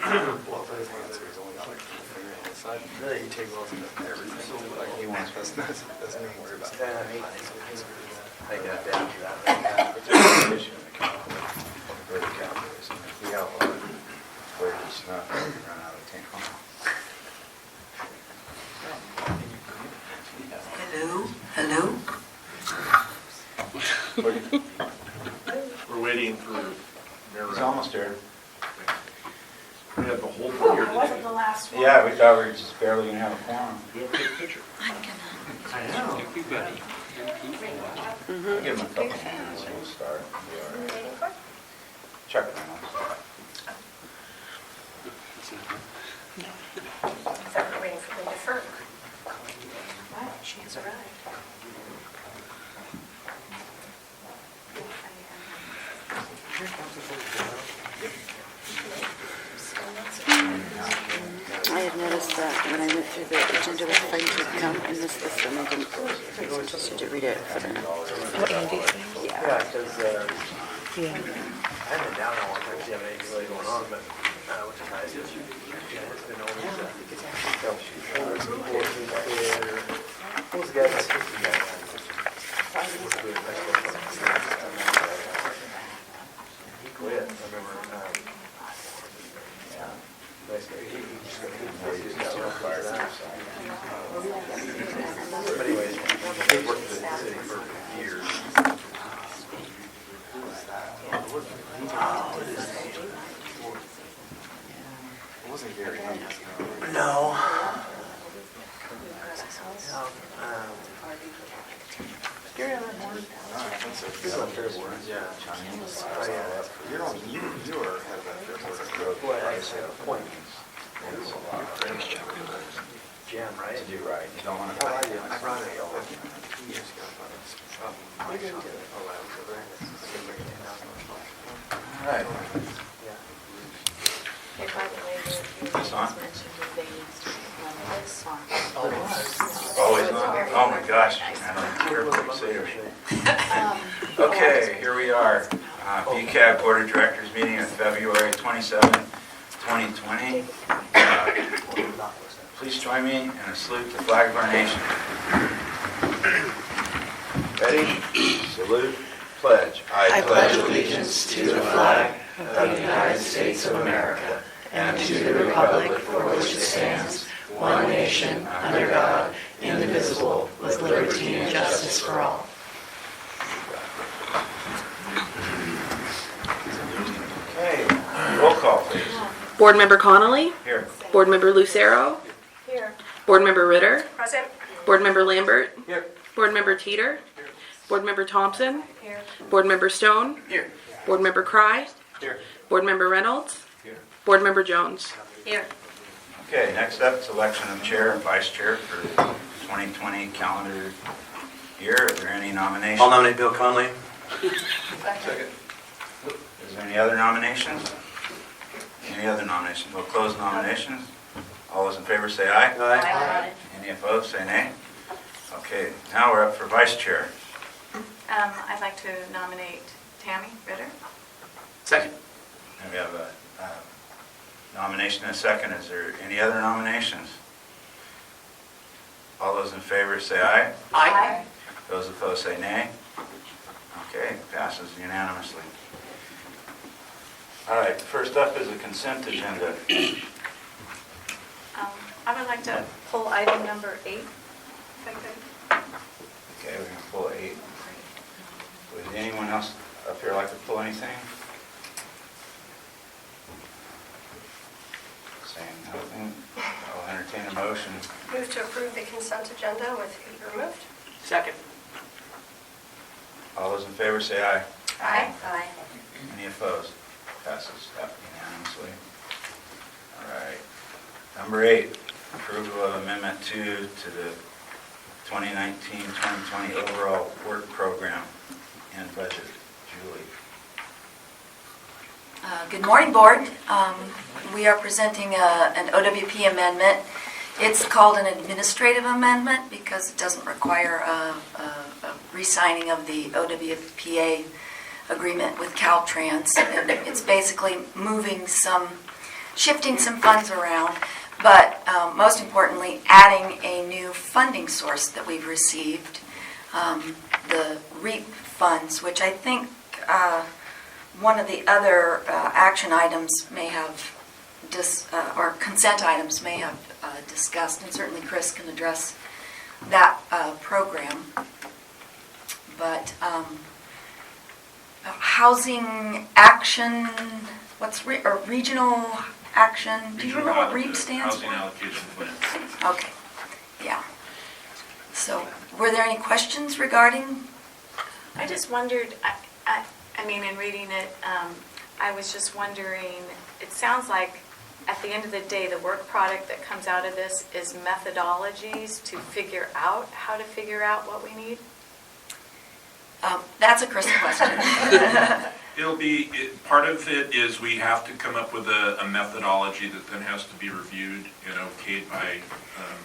Well, the answer is only like figure on the side. Really, you take those into everything. Like he wants us, doesn't even worry about it. I got down to that. But there's an issue in the county. Where the county is. And if we outlaw it, where it's not going to run out of town. Hello? We're waiting for Mayor He's Rao. almost there. We have the whole board here Wasn't today. the last one? Yeah, we thought we were just barely going to have a quorum. We have a good picture. I'm gonna. I know. I'll give him a couple minutes and we'll start. We'll be all right. Chuck Reynolds. Except we're waiting for them to defer. What? She has arrived. I had noticed that when I went through the agenda with fine tooth comb and missed this one, I didn't. Just to read it for them. What Andy's saying? Yeah. Yeah, because Yeah. I haven't been down there one time to see how many really going on, but which is nice. Yeah, it's been always what was the guy that he quit, I remember. Yeah. Nice guy. He just got real fired up. But anyways, he worked for the city for years. It wasn't Gary. No. Gary on that board? He's on fair board. Yeah. Oh, yeah. You are head of that fair board. Boy, I say appointments. There's a lot of Jim, right? To do right. You don't want to. I brought it all. Years ago, I didn't get it. Oh, I was over there. All right. Yeah. Hey, by the way, you This on? mentioned that they need to run this song. Always on. Oh my gosh. I don't care what you say. Okay, here we are. BCAG Board of Directors meeting on February 27, 2020. Please join me in a salute to the flag of our nation. Ready? Salute. Pledge. I pledge allegiance to the flag of the United States of America and to the republic for which it stands, one nation, under God, indivisible, with liberty and justice for all. Okay, roll call, please. Board Member Connolly, Here. Board Member Lucero, Here. Board Member Ritter, Present. Board Member Lambert, Here. Board Member Teeter, Board Member Thompson, Here. Board Member Stone, Here. Board Member Cry, Here. Board Member Reynolds, Here. Board Member Jones. Here. Okay, next up, selection of chair and vice chair for 2020 calendar year. Are there any nominations? I'll nominate Bill Conley. Second. Is there any other nominations? Any other nominations? We'll close nominations. All those in favor say aye. Aye. Any opposed, say nay. Okay, now we're up for vice chair. I'd like to nominate Tammy Ritter. Second. And we have a nomination and a second. Is there any other nominations? All those in favor say aye. Aye. Those opposed say nay. Okay, passes unanimously. All right, first up is a consent agenda. I would like to pull item number 8, if I could. Okay, we're going to pull 8. Would anyone else up here like to pull anything? Saying nothing, I'll entertain a motion. Move to approve the consent agenda with 8 removed. Second. All those in favor say aye. Aye. Aye. Any opposed? Passes unanimously. All right. Number 8, approval of Amendment 2 to the 2019-2020 overall work program and budget. Julie. Good morning, Board. We are presenting an OWP amendment. It's called an administrative amendment because it doesn't require a re-signing of the OWPA agreement with Caltrans. And it's basically moving some shifting some funds around, but most importantly, adding a new funding source that we've received, the REAP funds, which I think one of the other action items may have, or consent items may have discussed, and certainly Chris can address that program. But housing action, or regional action, do you remember what REAP stands for? Housing Allocation Plan. Okay, yeah. So, were there any questions regarding? I just wondered, I mean, in reading it, I was just wondering, it sounds like at the end of the day, the work product that comes out of this is methodologies to figure out how to figure out what we need? That's a Chris question. It'll be, part of it is we have to come up with a methodology that then has to be reviewed and okayed by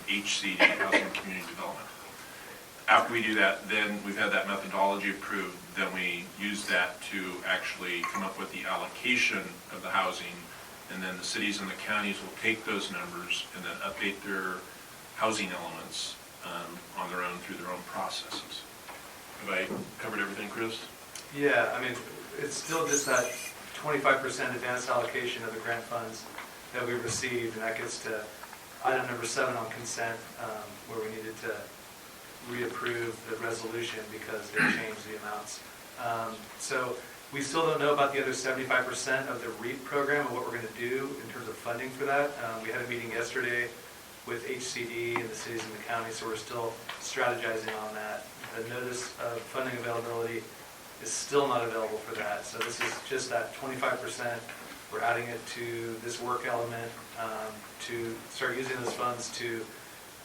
HCD, Housing and Community Development. After we do that, then we've had that methodology approved, then we use that to actually come up with the allocation of the housing, and then the cities and the counties will take those numbers and then update their housing elements on their own through their own processes. Have I covered everything, Chris? Yeah, I mean, it's still just that 25% advanced allocation of the grant funds that we received, and that gets to item number 7 on consent, where we needed to reapprove the resolution because they changed the amounts. So we still don't know about the other 75% of the REAP program and what we're going to do in terms of funding for that. We had a meeting yesterday with HCD and the cities and the counties, so we're still strategizing on that. The notice of funding availability is still not available for that. So this is just that 25%. We're adding it to this work element to start using those funds to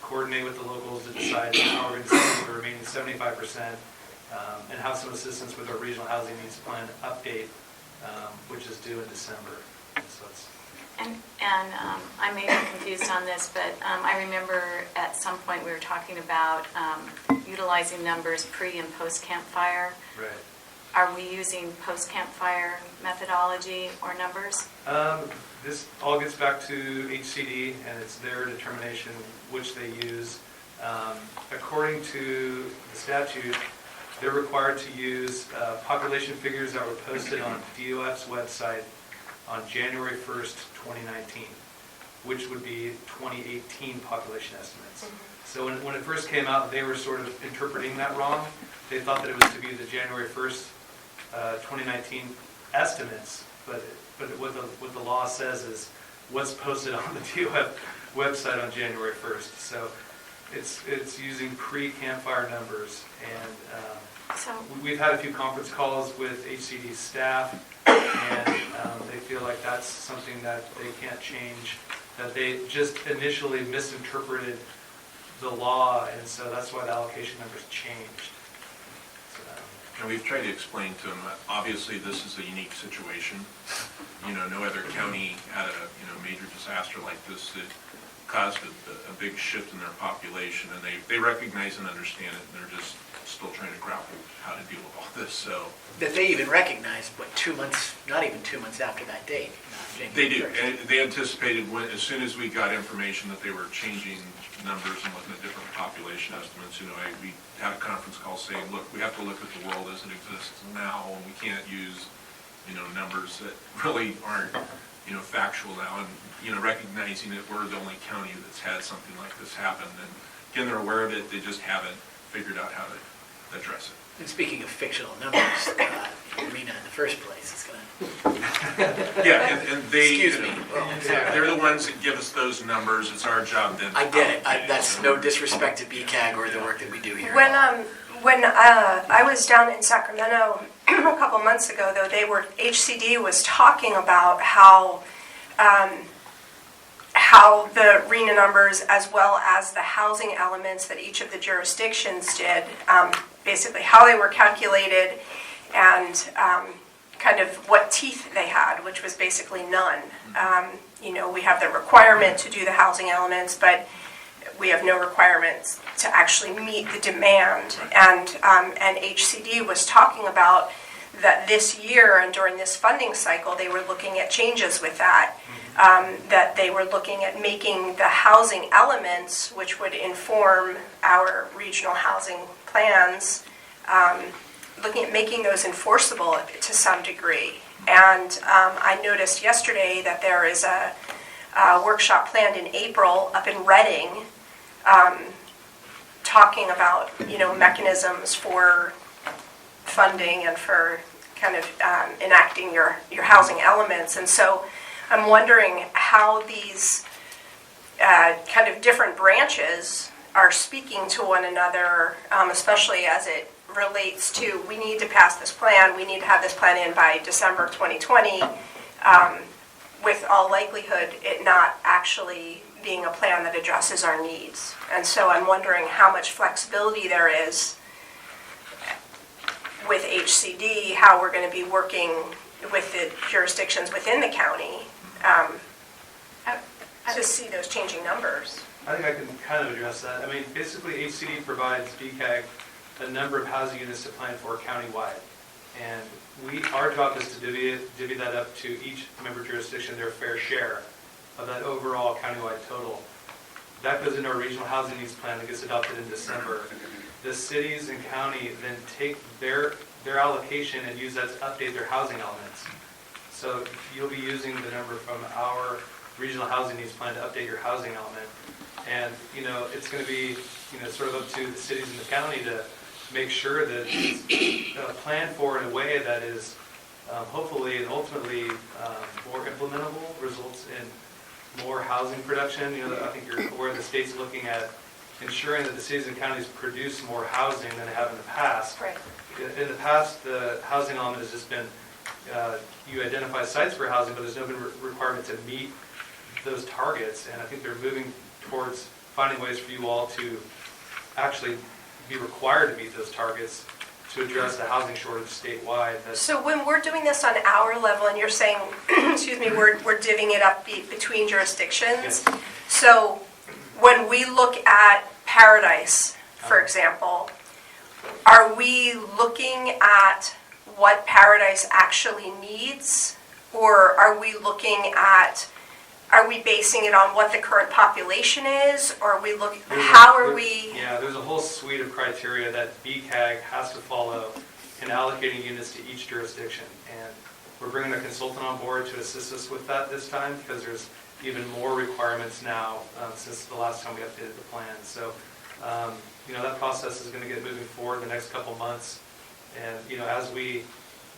coordinate with the locals to decide how we're going to spend the remaining 75% and have some assistance with our regional housing needs plan update, which is due in December. So it's And I may be confused on this, but I remember at some point we were talking about utilizing numbers pre- and post-campfire. right. Are we using post-campfire methodology or numbers? This all gets back to HCD, and it's their determination which they use. According to the statute, they're required to use population figures that were posted on DOF's website on January 1st, 2019, which would be 2018 population estimates. So when it first came out, they were sort of interpreting that wrong. They thought that it was to be the January 1st, 2019 estimates, but what the law says is what's posted on the DOF website on January 1st. So it's using pre-campfire numbers, and So we've had a few conference calls with HCD staff, and they feel like that's something that they can't change, that they just initially misinterpreted the law, and so that's why the allocation numbers changed. And we've tried to explain to them that obviously this is a unique situation. No other county had a major disaster like this that caused a big shift in their population, and they recognize and understand it, and they're just still trying to grapple how to deal with all this. So That they even recognized, 2 months, not even 2 months after that date. they do, and they anticipated as soon as we got information that they were changing numbers and looking at different population estimates. We had a conference call saying, look, we have to look at the world as it exists now, and we can't use numbers that really aren't factual now, and recognizing that we're the only county that's had something like this happen. And again, they're aware of it, they just haven't figured out how to address it. And speaking of fictional numbers, Rena in the first place is going to... Yeah, and they, Excuse me. they're the ones that give us those numbers. It's our job then. I get it. That's no disrespect to BCAG or the work that we do here. When I was down in Sacramento a couple months ago, though, HCD was talking about how the RENA numbers, as well as the housing elements that each of the jurisdictions did, basically how they were calculated and kind of what teeth they had, which was basically none. We have the requirement to do the housing elements, but we have no requirements to actually meet the demand. And HCD was talking about that this year and during this funding cycle, they were looking at changes with that. that they were looking at making the housing elements, which would inform our regional housing plans, looking at making those enforceable to some degree. And I noticed yesterday that there is a workshop planned in April up in Reading, talking about, mechanisms for funding and for kind of enacting your housing elements. And so I'm wondering how these kind of different branches are speaking to one another, especially as it relates to, we need to pass this plan, we need to have this plan in by December 2020, with all likelihood it not actually being a plan that addresses our needs. And so I'm wondering how much flexibility there is with HCD, how we're going to be working with the jurisdictions within the county to see those changing numbers. I think I can kind of address that. I mean, basically, HCD provides BCAG a number of housing units to plan for countywide. And our job is to divvy that up to each member jurisdiction their fair share of that overall countywide total. That goes into our regional housing needs plan that gets adopted in December. The cities and county then take their allocation and use that to update their housing elements. So you'll be using the number from our regional housing needs plan to update your housing element. And, it's going to be, sort of up to the cities and the county to make sure that it's planned for in a way that is hopefully and ultimately more implementable, results in more housing production. I think you're aware the state's looking at ensuring that the cities and counties produce more housing than they have in the past. Right. In the past, the housing element has just been, you identify sites for housing, but there's no requirement to meet those targets. And I think they're moving towards finding ways for you all to actually be required to meet those targets to address the housing shortage statewide. So when we're doing this on our level, and you're saying, excuse me, we're divvying it up between jurisdictions. Yes. So when we look at Paradise, for example, are we looking at what Paradise actually needs? Or are we looking at, are we basing it on what the current population is? Or are we looking, Yeah, there's a whole suite of criteria that BCAG has to follow in allocating units to each jurisdiction. And we're bringing a consultant on board to assist us with that this time because there's even more requirements now since the last time we updated the plan. So, that process is going to get moving forward the next couple months. And, as we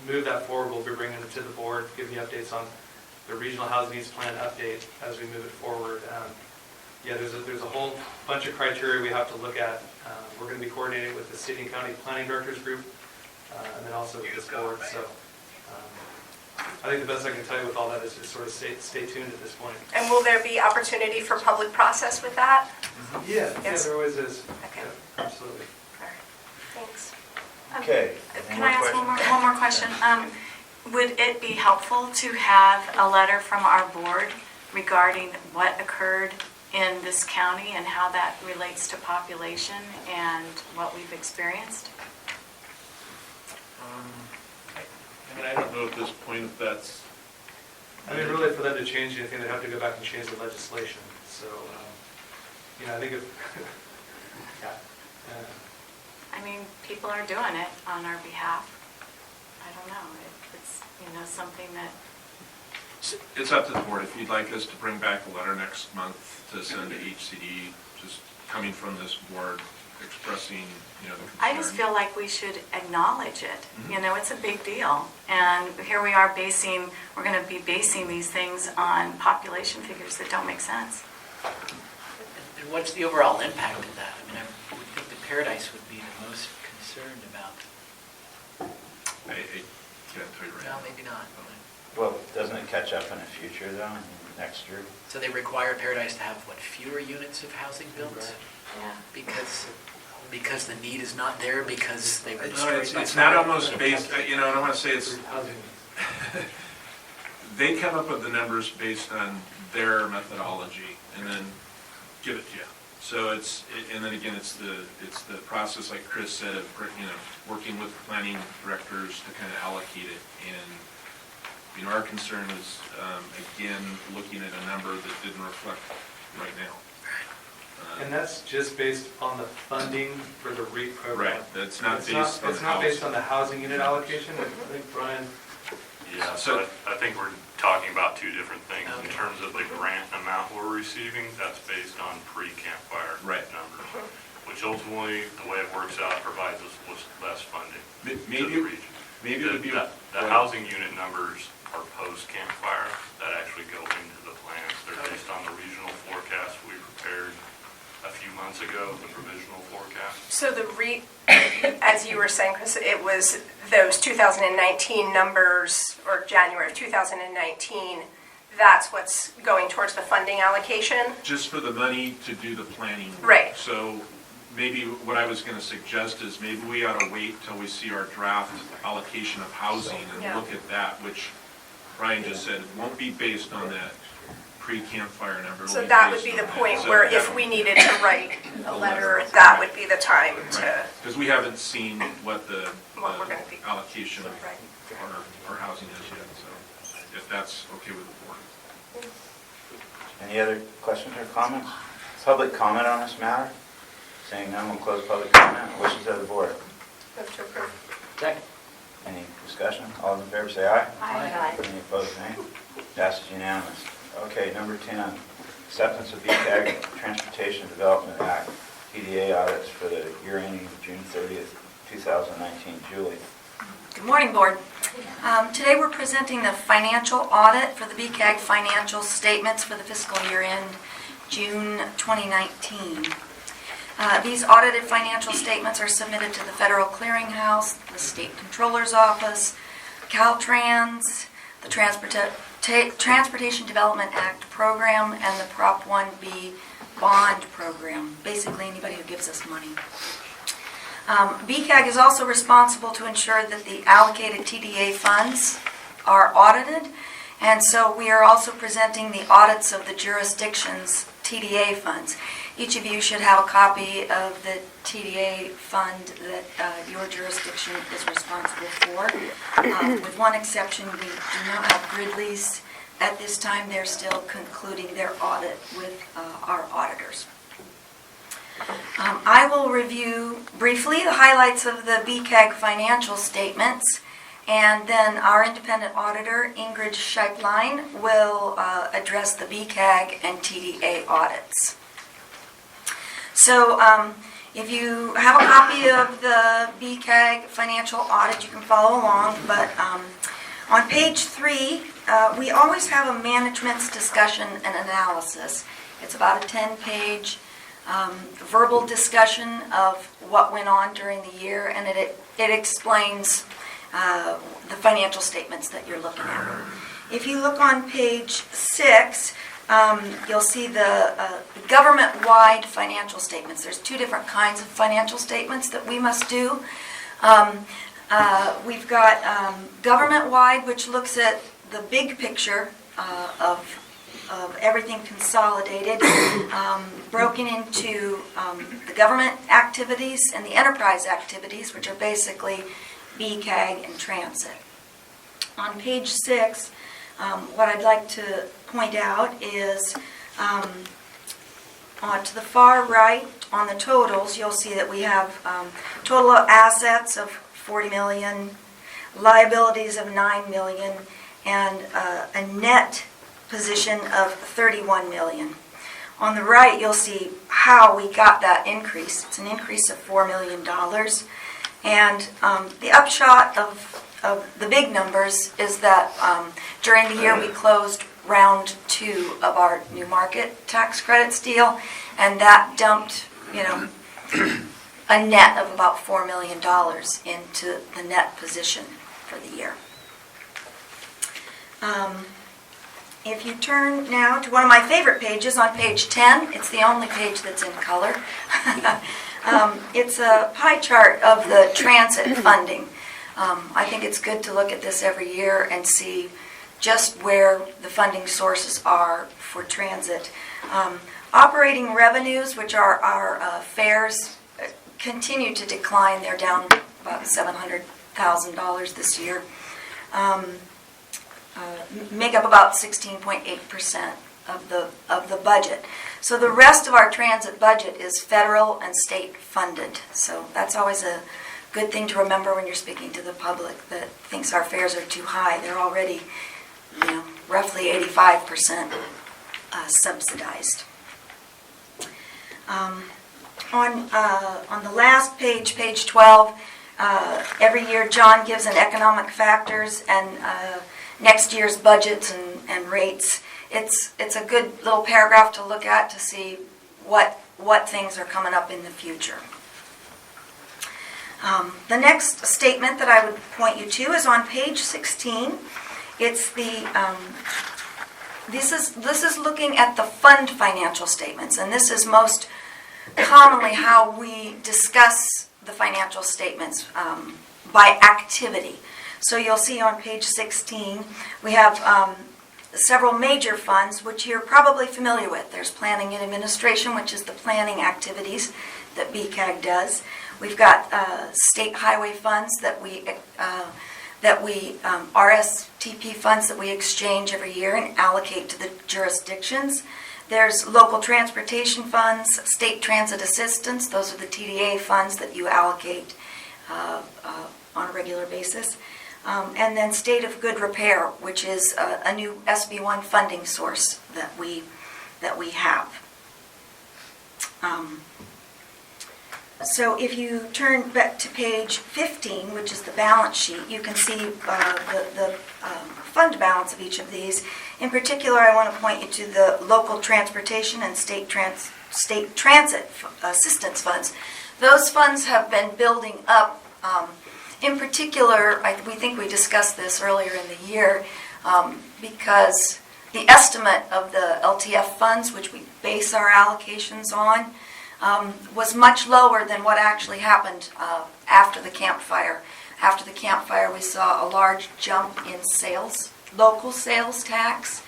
move that forward, we'll be bringing it to the board, giving you updates on the regional housing needs plan update as we move it forward. There's a whole bunch of criteria we have to look at. We're going to be coordinating with the city and county planning directors group, and then also with this board. So I think the best I can tell you with all that is just sort of stay tuned at this point. and will there be opportunity for public process with that? Yeah, there always is. Okay. Yeah, absolutely. All right. Thanks. Okay. Can I ask one more question? Would it be helpful to have a letter from our board regarding what occurred in this county and how that relates to population and what we've experienced? I don't know at this point if that's... Really for them to change anything, they'd have to go back and change the legislation. So, I think if... People are doing it on our behalf. I don't know. It's, something that... It's up to the board. If you'd like us to bring back a letter next month to send to HCD, just coming from this board, expressing, the concern. I just feel like we should acknowledge it. It's a big deal. And here we are we're going to be basing these things on population figures that don't make sense. And what's the overall impact of that? I would think that Paradise would be the most concerned about. I can't tell you right No, now. maybe not. Well, doesn't it catch up in the future though, next year? So they require Paradise to have, fewer units of housing built? Yeah. Because the need is not there, because they were No, destroyed by it's not fire? almost based, I don't want to say it's, Housing. they come up with the numbers based on their methodology and then give it to you. So and then again, it's the process, like Chris said, of, working with planning directors to kind of allocate it and, our concern is, again, looking at a number that didn't reflect right now. And that's just based on the funding for the REAP program. Right, that's not It's based on It's not based housing. on the housing unit allocation. I think Brian, Yeah, so I think we're talking about two different things. In terms of the grant amount we're receiving, that's based on pre-campfire Right. numbers, which ultimately, the way it works out, provides us with less funding to the Maybe, region. maybe it would be. The housing unit numbers are post-campfire that actually go into the plans. They're based on the regional forecast we prepared a few months ago, the provisional forecast. So the REAP, as you were saying, Chris, it was those 2019 numbers, or January of 2019, that's what's going towards the funding allocation? Just for the money to do the planning. Right. So maybe what I was going to suggest is maybe we ought to wait till we see our draft allocation of housing and Yeah. look at that, which Brian just said, it won't be based on that pre-campfire number. So that would be the point where if we needed to write a letter, that would be the time to, Because we haven't seen what the What we're gonna be- allocation of Right. our housing is yet, so if that's okay with the board. Any other questions or comments? Public comment on this matter? Seeing none, we'll close public comment. Wishes of the board. move to approve. Second. Any discussion? All in favor, say aye. Aye. Any opposed, nay? Passes unanimous. Okay, number 10, acceptance of BCAG Transportation Development Act, TDA audits for the year ending June 30th, 2019. Julie. Good morning, Board. Today we're presenting the financial audit for the BCAG financial statements for the fiscal year end June 2019. These audited financial statements are submitted to the Federal Clearinghouse, the State Controller's Office, Caltrans, the Transportation Development Act program, and the Prop 1B bond program, basically anybody who gives us money. BCAG is also responsible to ensure that the allocated TDA funds are audited, and so we are also presenting the audits of the jurisdiction's TDA funds. Each of you should have a copy of the TDA fund that your jurisdiction is responsible for. With one exception, we do not have Gridley's at this time. They're still concluding their audit with our auditors. I will review briefly the highlights of the BCAG financial statements, and then our independent auditor, Ingrid Scheiblein, will address the BCAG and TDA audits. So if you have a copy of the BCAG financial audit, you can follow along, but on page 3, we always have a management's discussion and analysis. It's about a 10-page verbal discussion of what went on during the year, and it explains the financial statements that you're looking at. If you look on page 6, you'll see the government-wide financial statements. There's two different kinds of financial statements that we must do. We've got government-wide, which looks at the big picture of everything consolidated, broken into the government activities and the enterprise activities, which are basically BCAG and transit. On page 6, what I'd like to point out is to the far right on the totals, you'll see that we have total assets of $40 million, liabilities of $9 million, and a net position of $31 million. On the right, you'll see how we got that increase. It's an increase of $4 million. And the upshot of the big numbers is that during the year we closed round 2 of our new market tax credits deal, and that dumped, a net of about $4 million into the net position for the year. If you turn now to one of my favorite pages, on page 10, it's the only page that's in color. It's a pie chart of the transit funding. I think it's good to look at this every year and see just where the funding sources are for transit. Operating revenues, which are our fares, continue to decline. They're down about $700,000 this year. make up about 16.8% of the budget. So the rest of our transit budget is federal and state funded. So that's always a good thing to remember when you're speaking to the public that thinks our fares are too high. They're already, roughly 85% subsidized. On the last page, page 12, every year John gives an economic factors and next year's budgets and rates. It's a good little paragraph to look at to see what things are coming up in the future. The next statement that I would point you to is on page 16. It's the this is looking at the fund financial statements, and this is most commonly how we discuss the financial statements by activity. So you'll see on page 16 we have several major funds which you're probably familiar with. There's planning and administration, which is the planning activities that BCAG does. We've got state highway funds that we RSTP funds that we exchange every year and allocate to the jurisdictions. There's local transportation funds, state transit assistance. Those are the TDA funds that you allocate on a regular basis. And then state of good repair, which is a new SB1 funding source that we have. So if you turn back to page 15, which is the balance sheet, you can see the fund balance of each of these. In particular, I want to point you to the local transportation and state transit assistance funds. Those funds have been building up. In particular, we think we discussed this earlier in the year, because the estimate of the LTF funds, which we base our allocations on, was much lower than what actually happened after the Camp Fire. After the Camp Fire, we saw a large jump in sales, local sales tax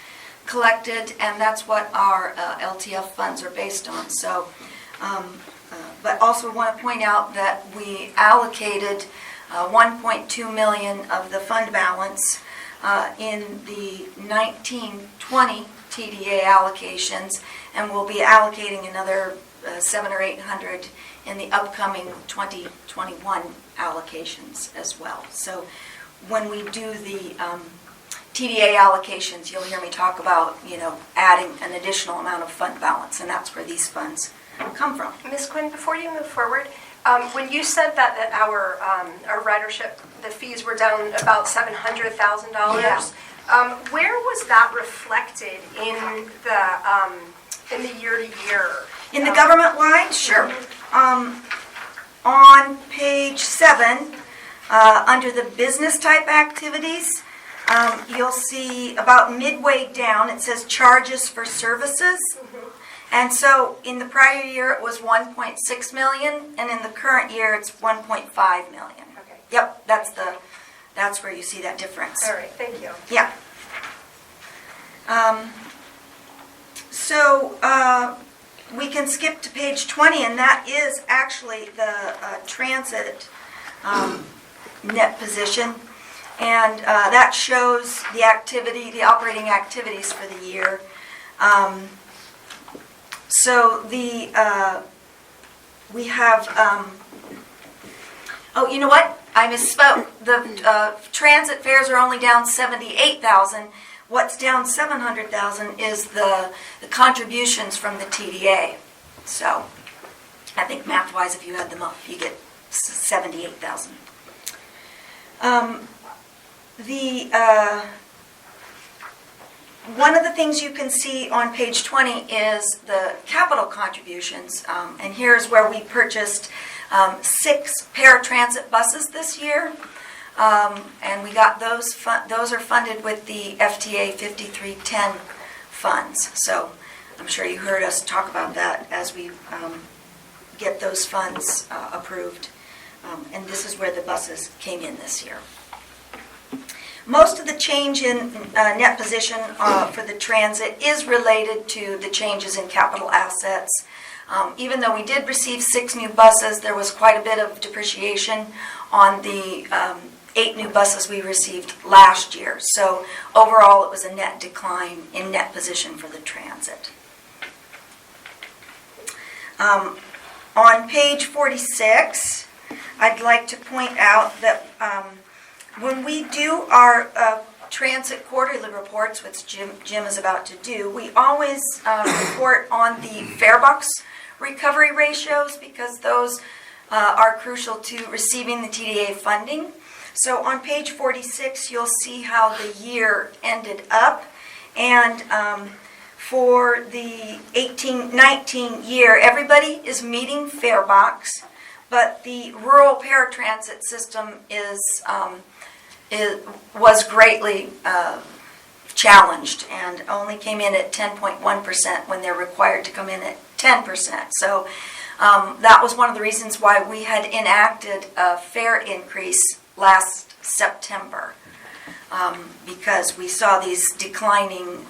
collected, and that's what our LTF funds are based on. So, but also want to point out that we allocated 1.2 million of the fund balance in the 1920 TDA allocations, and we'll be allocating another 700 or 800 in the upcoming 2021 allocations as well. So when we do the TDA allocations, you'll hear me talk about, adding an additional amount of fund balance, and that's where these funds come from. Ms. Quinn, before you move forward, when you said that our ridership, the fees were down about $700,000, where was that reflected in the year-to-year? In the government line? Sure. On page 7, under the business type activities, you'll see about midway down, it says charges for services. And so in the prior year, it was 1.6 million, and in the current year, it's 1.5 million. Okay. Yep, that's where you see that difference. All right, thank you. Yeah. So we can skip to page 20, and that is actually the transit net position. And that shows the activity, the operating activities for the year. So we have, oh, you know what? I misspoke. The transit fares are only down 78,000. What's down 700,000 is the contributions from the TDA. So I think math-wise, if you add them up, you get 78,000. One of the things you can see on page 20 is the capital contributions, and here's where we purchased 6 paratransit buses this year, and we got those. Those are funded with the FTA 5310 funds. So I'm sure you heard us talk about that as we get those funds approved, and this is where the buses came in this year. Most of the change in net position for the transit is related to the changes in capital assets. Even though we did receive 6 new buses, there was quite a bit of depreciation on the 8 new buses we received last year. So overall, it was a net decline in net position for the transit. On page 46, I'd like to point out that when we do our transit quarterly reports, which Jim is about to do, we always report on the fare box recovery ratios because those are crucial to receiving the TDA funding. So on page 46, you'll see how the year ended up. And for the 18-19 year, everybody is meeting fare box, but the rural paratransit system was greatly challenged and only came in at 10.1% when they're required to come in at 10%. So that was one of the reasons why we had enacted a fare increase last September, because we saw these declining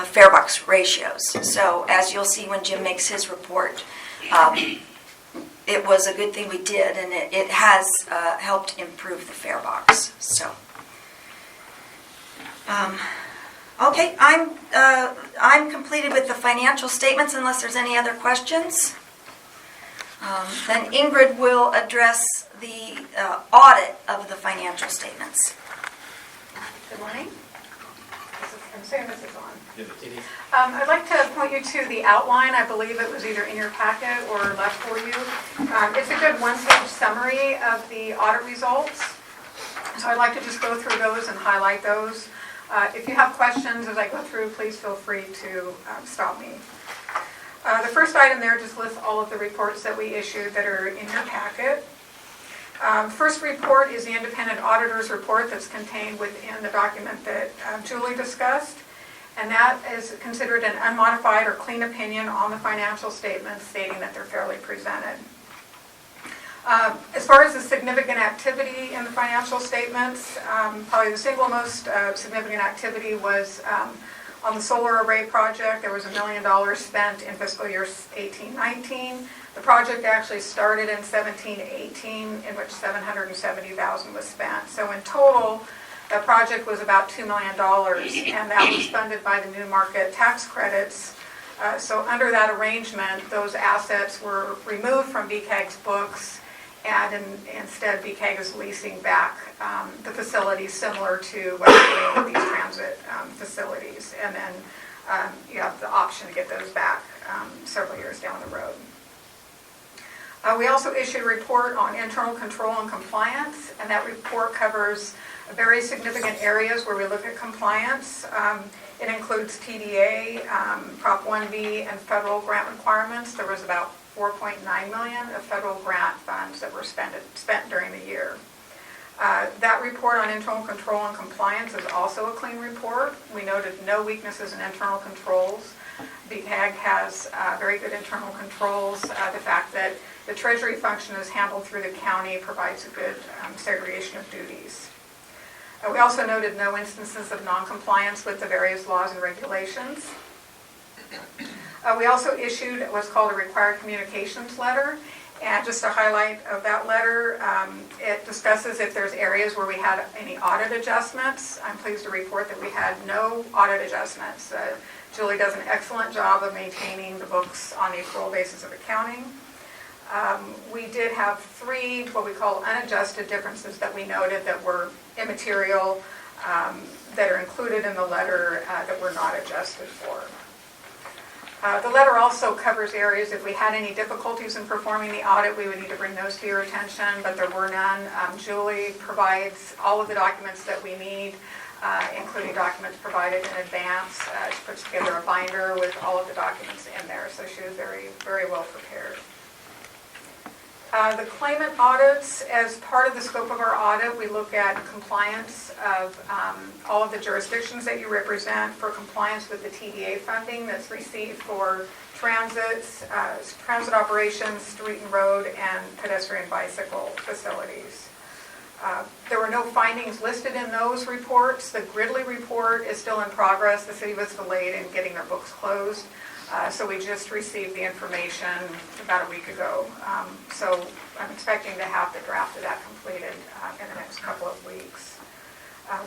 fare box ratios. So as you'll see when Jim makes his report, it was a good thing we did, and it has helped improve the fare box. So, okay, I'm completed with the financial statements unless there's any other questions. Then Ingrid will address the audit of the financial statements. Good morning. I'm assuming this is on. I'd like to point you to the outline. I believe it was either in your packet or left for you. It's a good one-page summary of the audit results. So I'd like to just go through those and highlight those. If you have questions as I go through, please feel free to stop me. The first item there just lists all of the reports that we issued that are in your packet. First report is the independent auditor's report that's contained within the document that Julie discussed. And that is considered an unmodified or clean opinion on the financial statements, stating that they're fairly presented. As far as the significant activity in the financial statements, probably the single most significant activity was on the solar array project. There was $1 million spent in fiscal year 18-19. The project actually started in 17-18, in which $770,000 was spent. So in total, the project was about $2 million, and that was funded by the new market tax credits. So under that arrangement, those assets were removed from BCAG's books, and instead BCAG is leasing back the facilities similar to what we're doing with these transit facilities. And then you have the option to get those back several years down the road. We also issued a report on internal control and compliance, and that report covers very significant areas where we look at compliance. It includes TDA, Prop 1B, and federal grant requirements. There was about $4.9 million of federal grant funds that were spent during the year. That report on internal control and compliance is also a clean report. We noted no weaknesses in internal controls. BCAG has very good internal controls. The fact that the treasury function is handled through the county provides a good segregation of duties. We also noted no instances of non-compliance with the various laws and regulations. We also issued what's called a required communications letter. And just a highlight of that letter, it discusses if there's areas where we had any audit adjustments. I'm pleased to report that we had no audit adjustments. Julie does an excellent job of maintaining the books on the accrual basis of accounting. We did have 3 what we call unadjusted differences that we noted that were immaterial, that are included in the letter that were not adjusted for. The letter also covers areas if we had any difficulties in performing the audit, we would need to bring those to your attention, but there were none. Julie provides all of the documents that we need, including documents provided in advance. She puts together a binder with all of the documents in there, so she was very, very well prepared. The claimant audits, as part of the scope of our audit, we look at compliance of all of the jurisdictions that you represent for compliance with the TDA funding that's received for transits, transit operations, street and road, and pedestrian bicycle facilities. There were no findings listed in those reports. The Gridley report is still in progress. The city was delayed in getting their books closed. So we just received the information about a week ago. So I'm expecting to have the draft of that completed in the next couple of weeks.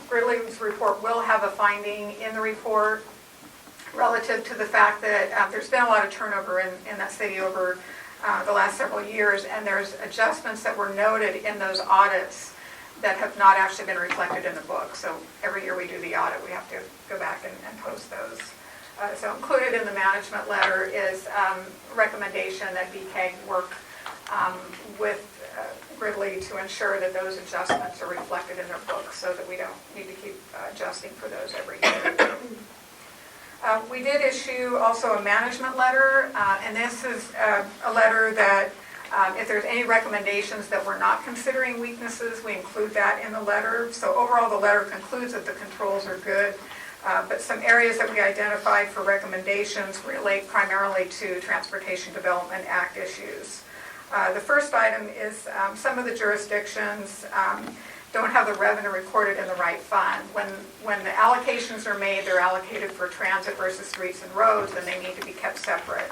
Gridley's report will have a finding in the report relative to the fact that there's been a lot of turnover in that city over the last several years, and there's adjustments that were noted in those audits that have not actually been reflected in the book. So every year we do the audit, we have to go back and post those. So included in the management letter is recommendation that BCAG work with Gridley to ensure that those adjustments are reflected in their books so that we don't need to keep adjusting for those every year. We did issue also a management letter, and this is a letter that if there's any recommendations that we're not considering weaknesses, we include that in the letter. So overall, the letter concludes that the controls are good, but some areas that we identified for recommendations relate primarily to Transportation Development Act issues. The first item is some of the jurisdictions don't have the revenue recorded in the right fund. When the allocations are made, they're allocated for transit versus streets and roads, and they need to be kept separate.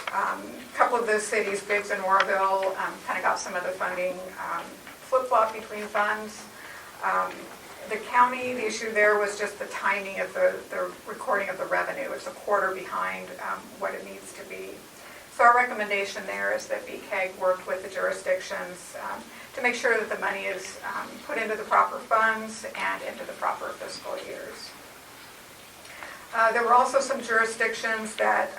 A couple of those cities, Biggs and Oroville, kind of got some of the funding flip-flop between funds. The county, the issue there was just the timing of the recording of the revenue. It's a quarter behind what it needs to be. So our recommendation there is that BCAG worked with the jurisdictions to make sure that the money is put into the proper funds and into the proper fiscal years. There were also some jurisdictions that,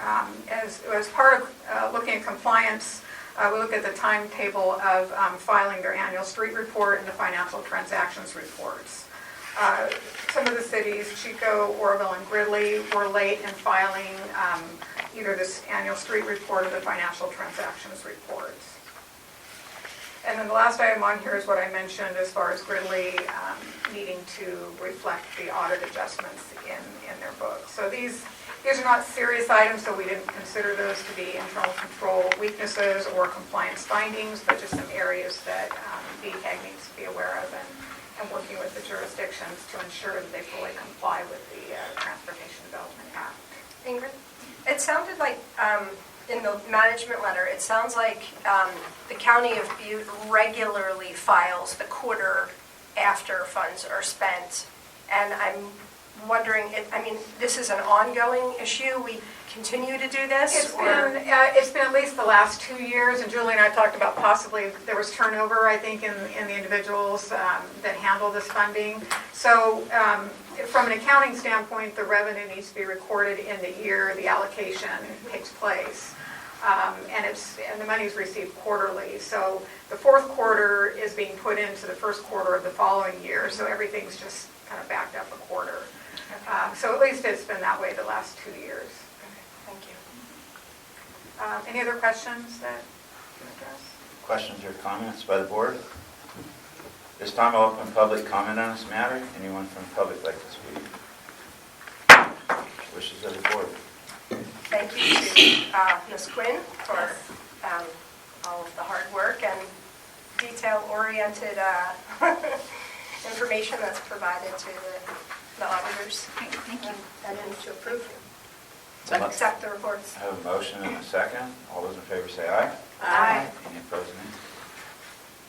as part of looking at compliance, we look at the timetable of filing their annual street report and the financial transactions reports. Some of the cities, Chico, Oroville, and Gridley, were late in filing either this annual street report or the financial transactions reports. And then the last item on here is what I mentioned as far as Gridley needing to reflect the audit adjustments in their books. So these are not serious items, so we didn't consider those to be internal control weaknesses or compliance findings, but just some areas that BCAG needs to be aware of and working with the jurisdictions to ensure that they fully comply with the Transportation Development Act. Ingrid? It sounded like, in the management letter, it sounds like the County of Butte regularly files the quarter after funds are spent. And I'm wondering, this is an ongoing issue? We continue to do this? It's been at least the last 2 years, and Julie and I talked about possibly there was turnover, I think, in the individuals that handle this funding. So from an accounting standpoint, the revenue needs to be recorded in the year the allocation takes place. And the money is received quarterly. So the fourth quarter is being put into the first quarter of the following year, so everything's just kind of backed up a quarter. So at least it's been that way the last 2 years. Thank you. Any other questions that you address? Questions or comments by the board? This time I'll open public comment on this matter. Anyone from the public like to speak? Wishes of the board. Thank you to Ms. Quinn for all of the hard work and detail-oriented information that's provided to the auditors. Thank you. And then to approve, Second. accept the reports. I have a motion and a second. All those in favor say aye. Aye. Any opposed, nay?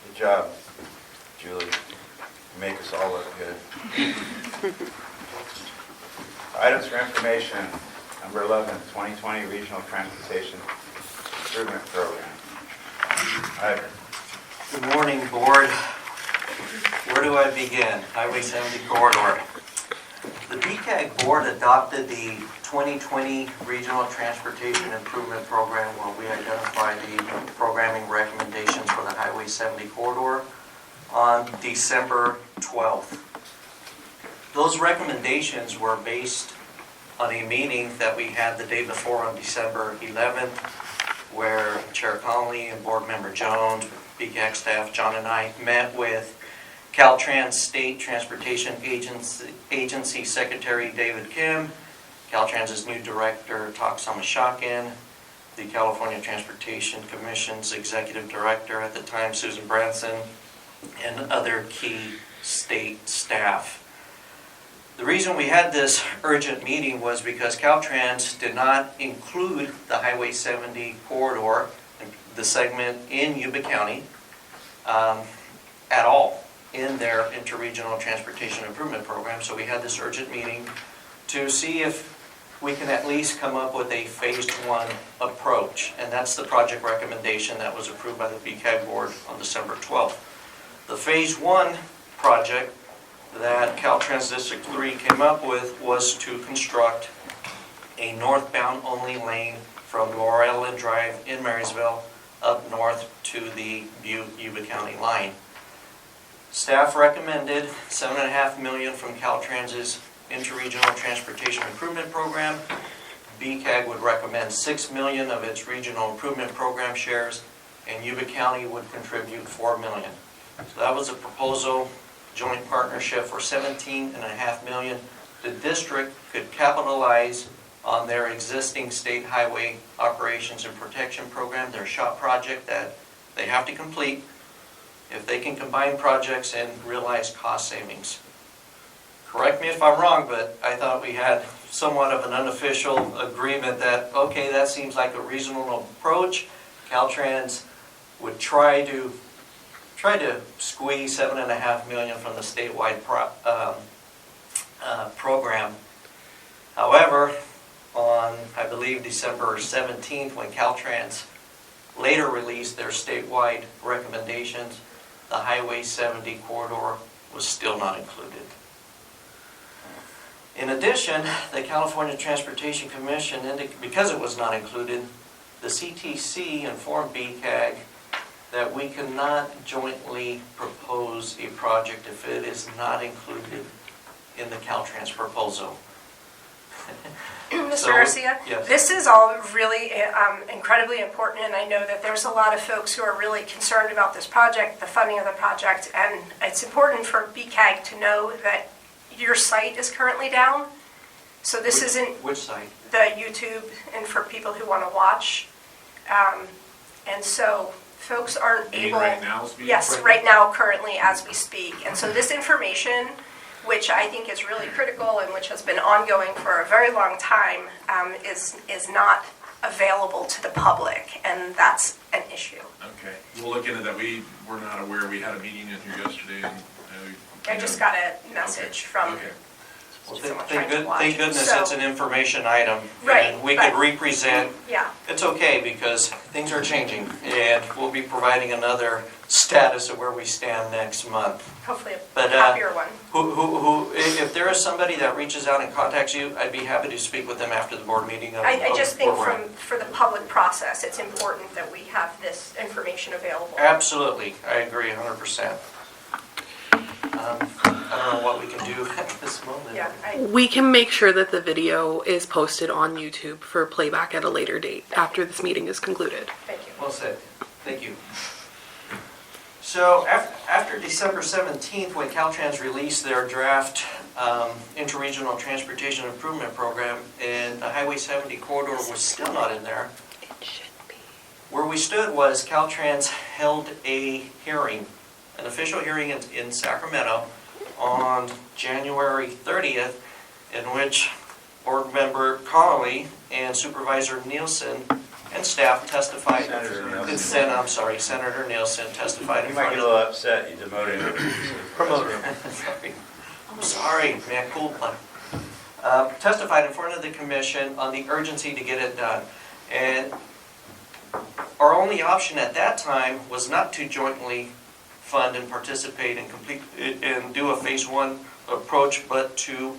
Good job, Julie. You make us all look good. Items for information. Number 11, 2020 Regional Transportation Improvement Program. Ivan. Good morning, board. Where do I begin? Highway 70 corridor. The BCAG board adopted the 2020 Regional Transportation Improvement Program where we identified the programming recommendations for the Highway 70 corridor on December 12th. Those recommendations were based on a meeting that we had the day before on December 11th, where Chair Connolly and Board Member Jones, BCAG staff, John and I met with Caltrans State Transportation Agency Secretary David Kim, Caltrans' new director Toksama Shakin, the California Transportation Commission's executive director at the time, Susan Branson, and other key state staff. The reason we had this urgent meeting was because Caltrans did not include the Highway 70 corridor, the segment in Yuba County, at all in their interregional transportation improvement program. So we had this urgent meeting to see if we can at least come up with a phased one approach. And that's the project recommendation that was approved by the BCAG board on December 12th. The phase one project that Caltrans District 3 came up with was to construct a northbound only lane from Laurelland Drive in Marysville up north to the Butte-Yuba County line. Staff recommended $7.5 million from Caltrans's Interregional Transportation Improvement Program. BCAG would recommend $6 million of its Regional Improvement Program shares, and Yuba County would contribute $4 million. So that was a proposal, joint partnership for $17.5 million. The district could capitalize on their existing state highway operations and protection program, their SHOP project that they have to complete, if they can combine projects and realize cost savings. Correct me if I'm wrong, but I thought we had somewhat of an unofficial agreement that, okay, that seems like a reasonable approach. Caltrans would try to squeeze $7.5 million from the statewide program. However, on, I believe, December 17th, when Caltrans later released their statewide recommendations, the Highway 70 corridor was still not included. In addition, the California Transportation Commission, because it was not included, the CTC informed BCAG that we cannot jointly propose a project if it is not included in the Caltrans proposal. Mr. Garcia, yes. This is all really incredibly important, and I know that there's a lot of folks who are really concerned about this project, the funding of the project, and it's important for BCAG to know that your site is currently down. So this isn't which site? The YouTube, and for people who want to watch. And so folks aren't able... Right now, yes, right now, currently, as we speak. And so this information, which I think is really critical and which has been ongoing for a very long time, is not available to the public, and that's an issue. Okay, we'll look into that. We were not aware. We had a meeting in here yesterday, and I just got a message from Okay. Well, someone trying to watch. thank goodness So- it's an information item. Right, And we but- could represent, Yeah, it's okay because things are changing, and we'll be providing another status of where we stand next month. hopefully a But, happier one. If there is somebody that reaches out and contacts you, I'd be happy to speak with them after the board meeting. I just think where we're at. for the public process, it's important that we have this information available. Absolutely, I agree 100%. I don't know what we can do at this moment. Yeah, We can make sure that the video is posted on YouTube for playback at a later date after this meeting is concluded. thank you. Well said. Thank you. So after December 17th, when Caltrans released their draft interregional transportation improvement program, and the Highway 70 corridor was still not in there, where we stood was Caltrans held a hearing, an official hearing in Sacramento on January 30th, in which Board Member Connolly and Supervisor Nielsen and staff testified. Senator Nielsen testified in You front might of... get a little upset, you demoted him. Promoter. I'm sorry, man, cool. Testified in front of the commission on the urgency to get it done. And our only option at that time was not to jointly fund and participate and complete and do a phase one approach, but to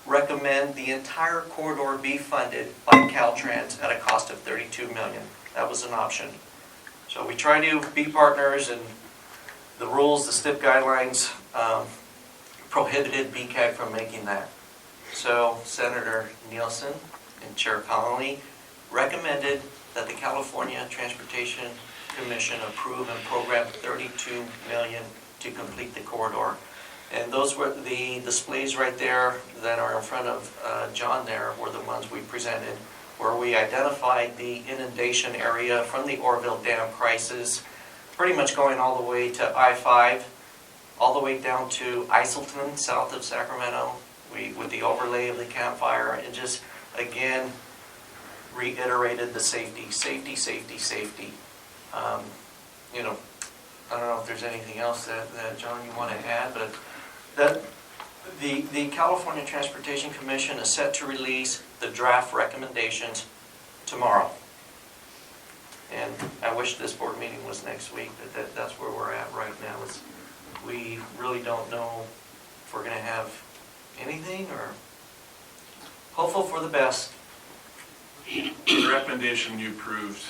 recommend the entire corridor be funded by Caltrans at a cost of $32 million. That was an option. So we try to be partners, and the rules, the STIP guidelines prohibited BCAG from making that. So Senator Nielsen and Chair Connolly recommended that the California Transportation Commission approve and program $32 million to complete the corridor. And those were the displays right there that are in front of John there were the ones we presented, where we identified the inundation area from the Orville Dam crisis, pretty much going all the way to I-5, all the way down to Iselton, south of Sacramento. with the overlay of the campfire, and just, again, reiterated the safety. You know, I don't know if there's anything else that John, you want to add, but that the California Transportation Commission is set to release the draft recommendations tomorrow. And I wish this board meeting was next week, but that's where we're at right now. Is we really don't know if we're going to have anything, or hopeful for the best. The recommendation you approved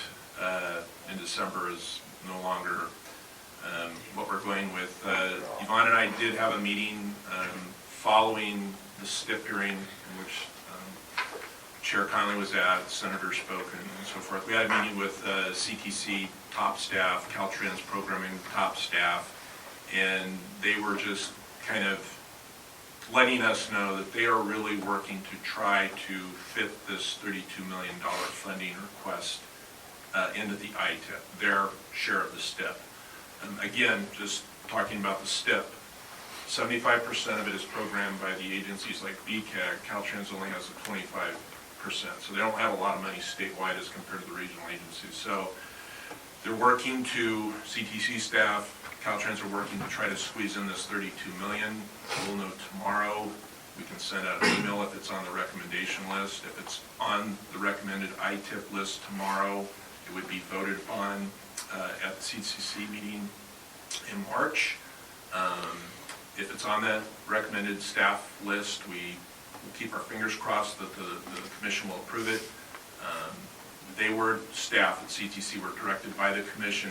in December is no longer what we're going with. Yvonne and I did have a meeting following the STIP hearing in which Chair Conley was at, Senator spoke, and so forth. We had a meeting with CTC top staff, Caltrans programming top staff, and they were just kind of letting us know that they are really working to try to fit this $32 million funding request into the ITIP, their share of the STIP. Again, just talking about the STIP, 75% of it is programmed by the agencies like BCAG. Caltrans only has a 25%, so they don't have a lot of money statewide as compared to the regional agencies. So they're working to, CTC staff, Caltrans are working to try to squeeze in this $32 million. We'll know tomorrow. We can send out an email if it's on the recommendation list. If it's on the recommended ITIP list tomorrow, it would be voted on at the CCC meeting in March. If it's on that recommended staff list, we will keep our fingers crossed that the commission will approve it. Staff at CTC were directed by the commission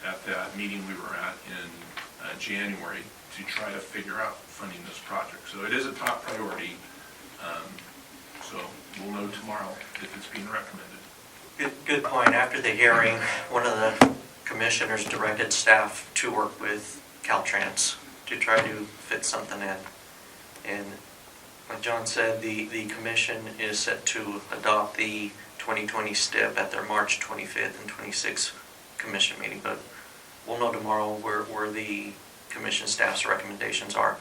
at that meeting we were at in January to try to figure out funding this project. So it is a top priority. So we'll know tomorrow if it's being recommended. Good point. After the hearing, one of the commissioners directed staff to work with Caltrans to try to fit something in. And like John said, the commission is set to adopt the 2020 STIP at their March 25th and 26th commission meeting, but we'll know tomorrow where the commission staff's recommendations are.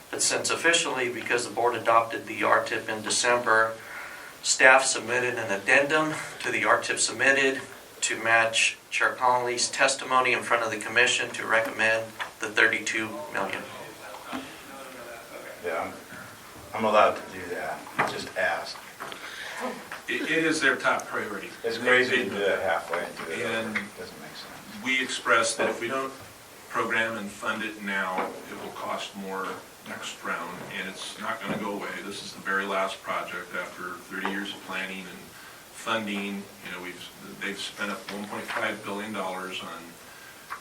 But since officially, because the board adopted the RTIP in December, staff submitted an addendum to the RTIP submitted to match Chair Connolly's testimony in front of the commission to recommend the $32 million. Yeah, I'm allowed to do that. Just ask. It is their top priority. It's crazy to do it halfway and do it And over. It doesn't make sense. we expressed that if we don't program and fund it now, it will cost more next round, and it's not going to go away. This is the very last project after 30 years of planning and funding. You know, they've spent up $1.5 billion on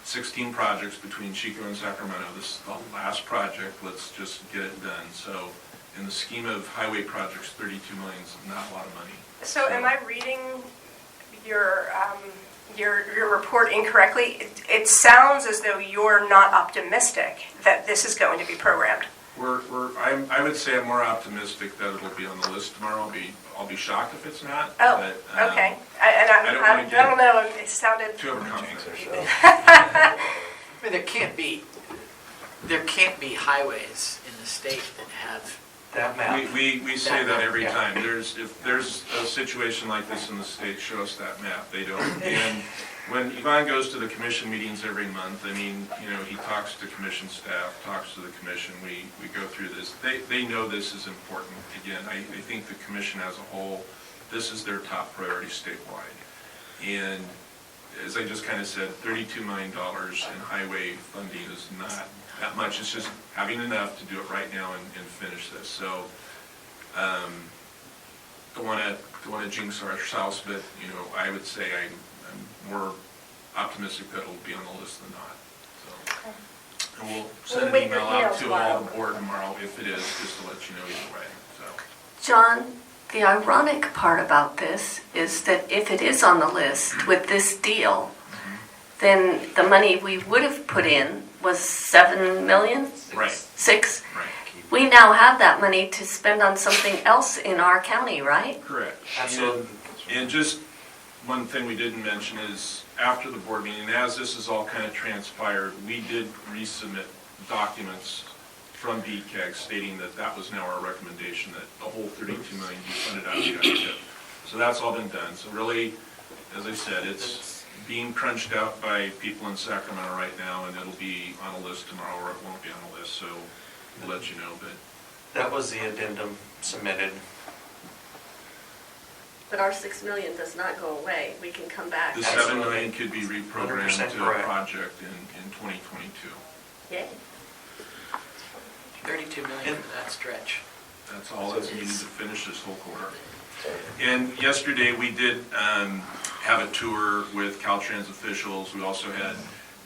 16 projects between Chico and Sacramento. This is the last project. Let's just get it done. So in the scheme of highway projects, $32 million is not a lot of money. So am I reading your report incorrectly? It sounds as though you're not optimistic that this is going to be programmed. I would say I'm more optimistic that it'll be on the list tomorrow. I'll be shocked if it's not. Oh, but, okay. I don't know. It sounded too overconfident. I mean, there can't be highways in the state that have That map. We say that every time. If there's a situation like this in the state, show us that map. They don't. And when Yvonne goes to the commission meetings every month, I mean, you know, he talks to commission staff, talks to the commission. We go through this. They know this is important. Again, I think the commission as a whole, this is their top priority statewide. And as I just kind of said, $32 million in highway funding is not that much. It's just having enough to do it right now and finish this. So, don't want to jinx ourselves, but you know, I would say I'm more optimistic that it'll be on the list than not. So, and we'll send an email out to all the board tomorrow if it is, just to let you know either way. So, John, the ironic part about this is that if it is on the list with this deal, then the money we would have put in was $7 million? right, 6? right, We now have that money to spend on something else in our county, right? correct. Absolutely. And just one thing we didn't mention is after the board meeting, as this is all kind of transpired, we did resubmit documents from BCAG stating that that was now our recommendation, that the whole 32 million be funded out of the ITIP. So that's all been done. So really, as I said, it's being crunched out by people in Sacramento right now, and it'll be on a list tomorrow, or it won't be on a list, so we'll let you know. But That was the addendum submitted. But our 6 million does not go away. We can come back. the 7 million could be reprogrammed 100% to a correct. project in 2022. Yay. 32 million for that stretch. That's all that's needed to finish this whole quarter. And yesterday, we did have a tour with Caltrans officials. We also had a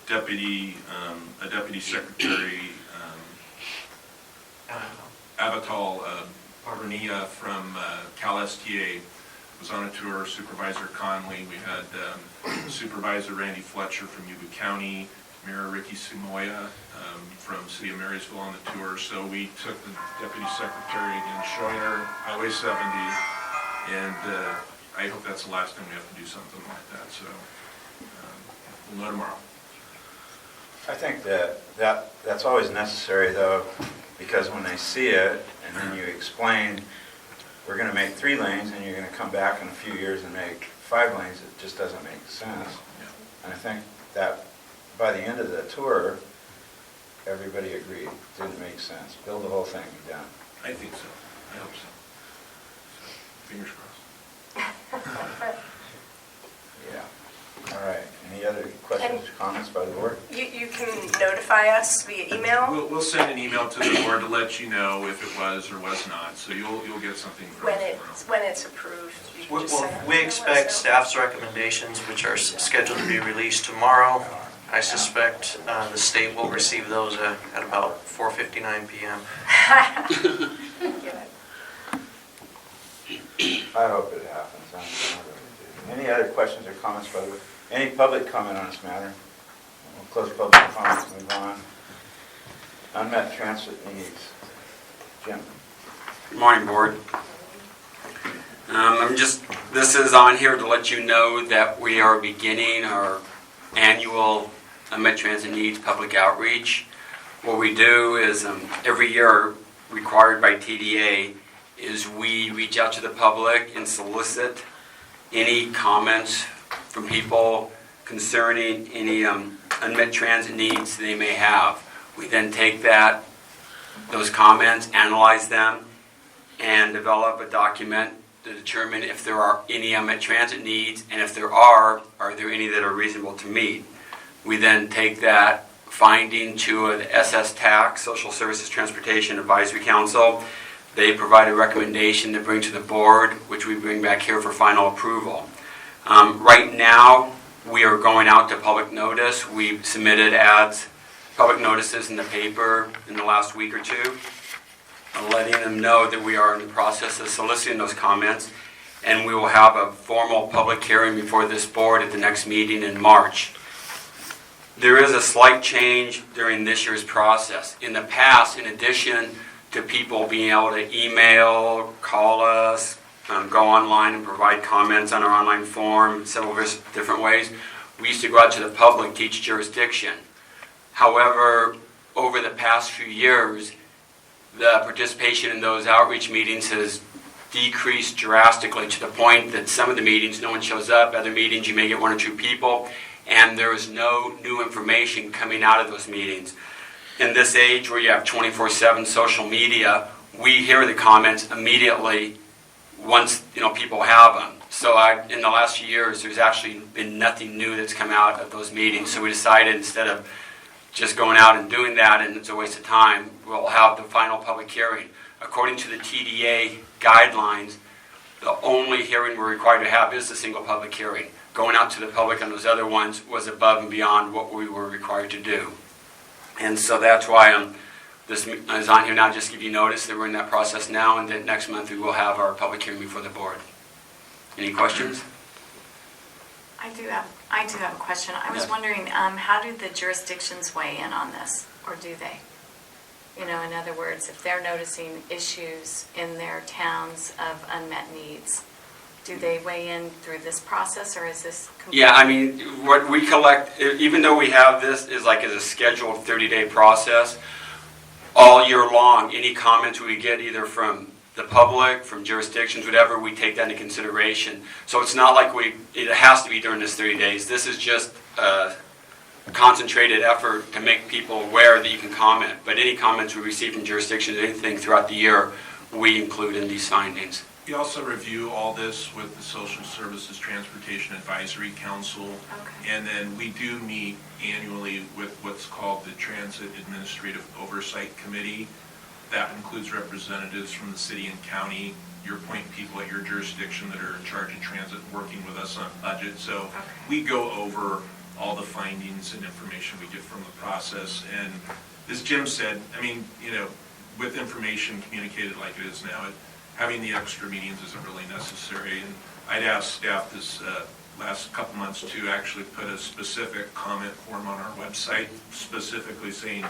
deputy secretary, Avital Barnea from Cal STA was on a tour, Supervisor Conley. We had Supervisor Randy Fletcher from Yuba County, Mayor Ricky Simoya from City of Marysville on the tour. So we took the Deputy Secretary again, showing her Highway 70, and I hope that's the last time we have to do something like that. So we'll know tomorrow. I think that's always necessary, though, because when they see it, and then you explain, we're going to make 3 lanes, and you're going to come back in a few years and make 5 lanes, it just doesn't make sense. And I think that by the end of the tour, everybody agreed, it didn't make sense. Build the whole thing, be done. I think so. I hope so. Fingers crossed. Yeah. All right. Any other questions, comments by the board? You can notify us via email We'll send an email to the board to let you know if it was or was not. So you'll get something from when it's approved. You can just send it We to expect us. staff's recommendations, which are scheduled to be released tomorrow. I suspect the state will receive those at about 4:59 p.m. Good. I hope it happens. I really do. Any other questions or comments by the board? Any public comment on this matter? We'll close public comments, move on. Unmet transit needs. Jim? Good morning, Board. This is on here to let you know that we are beginning our annual Unmet Transit Needs public outreach. What we do is every year, required by TDA, is we reach out to the public and solicit any comments from people concerning any unmet transit needs they may have. We then take those comments, analyze them, and develop a document to determine if there are any unmet transit needs, and if there are there any that are reasonable to meet. We then take that finding to the SS TAC, Social Services Transportation Advisory Council. They provide a recommendation to bring to the board, which we bring back here for final approval. Right now, we are going out to public notice. We submitted public notices in the paper in the last week or two, letting them know that we are in the process of soliciting those comments, and we will have a formal public hearing before this board at the next meeting in March. There is a slight change during this year's process. In the past, in addition to people being able to email, call us, go online and provide comments on our online form, several different ways, we used to go out to the public, teach jurisdiction. However, over the past few years, the participation in those outreach meetings has decreased drastically to the point that some of the meetings no one shows up, other meetings you may get 1 or 2 people, and there is no new information coming out of those meetings. In this age where you have 24/7 social media, we hear the comments immediately once people have them. So in the last few years, there's actually been nothing new that's come out of those meetings. So we decided instead of just going out and doing that, and it's a waste of time, we'll have the final public hearing. According to the TDA guidelines, the only hearing we're required to have is the single public hearing. Going out to the public on those other ones was above and beyond what we were required to do. And so that's why this is on here now, just to give you notice that we're in that process now, and that next month we will have our public hearing before the board. Any questions? I do have a question. I was Yes. wondering, how do the jurisdictions weigh in on this, or do they? In other words, if they're noticing issues in their towns of unmet needs, do they weigh in through this process, or is this completely... Yeah, I mean, what we collect, even though we have this as a scheduled 30-day process, all year long, any comments we get either from the public, from jurisdictions, whatever, we take that into consideration. So it's not like it has to be during this 30 days. This is just a concentrated effort to make people aware that you can comment. But any comments we receive from jurisdictions, anything throughout the year, we include in these findings. We also review all this with the Social Services Transportation Advisory Council. Okay. And then we do meet annually with what's called the Transit Administrative Oversight Committee. That includes representatives from the city and county, your point people at your jurisdiction that are in charge of transit, working with us on budget. So we go over all the findings and information we get from the process. And as Jim said, I mean, you know, with information communicated like it is now, having the extra meetings isn't really necessary. And I'd asked staff this last couple months to actually put a specific comment form on our website, specifically saying,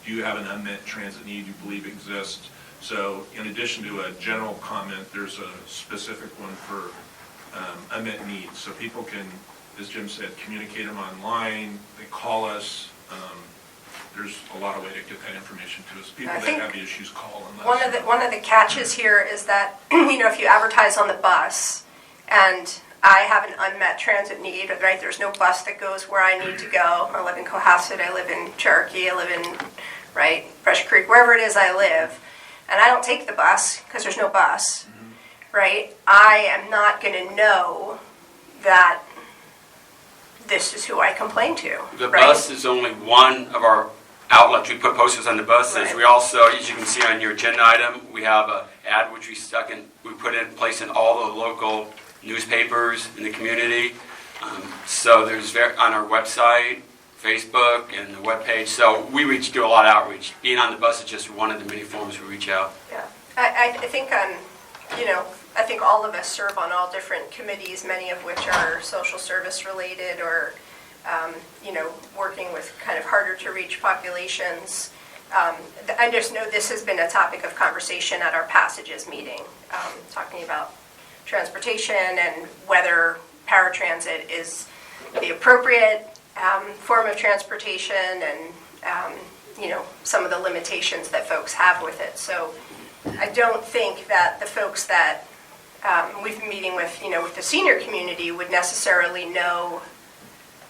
do you have an unmet transit need you believe exists? So in addition to a general comment, there's a specific one for unmet needs. So people can, as Jim said, communicate them online, they call us. There's a lot of way to get that information to us. People that have the issues call and let us know. One of the catches here is that, you know, if you advertise on the bus and I have an unmet transit need, right, there's no bus that goes where I need to go. I live in Cohasset, I live in Cherokee, I live in, right, Fresh Creek, wherever it is I live, and I don't take the bus because there's no bus, right, I am not going to know that this is who I complain to. The right? bus is only one of our outlets. We put posters on the buses. Right. We also, as you can see on your agenda item, we have an ad which we put in place in all the local newspapers in the community. So there's on our website, Facebook, and the webpage. So we do a lot of outreach. Being on the bus is just one of the many forms we reach out. Yeah, I think you know, I think all of us serve on all different committees, many of which are social service related or, you know, working with kind of harder to reach populations. I just know this has been a topic of conversation at our passages meeting, talking about transportation and whether paratransit is the appropriate form of transportation and, you know, some of the limitations that folks have with it. So I don't think that the folks that we've been meeting with, you know, with the senior community would necessarily know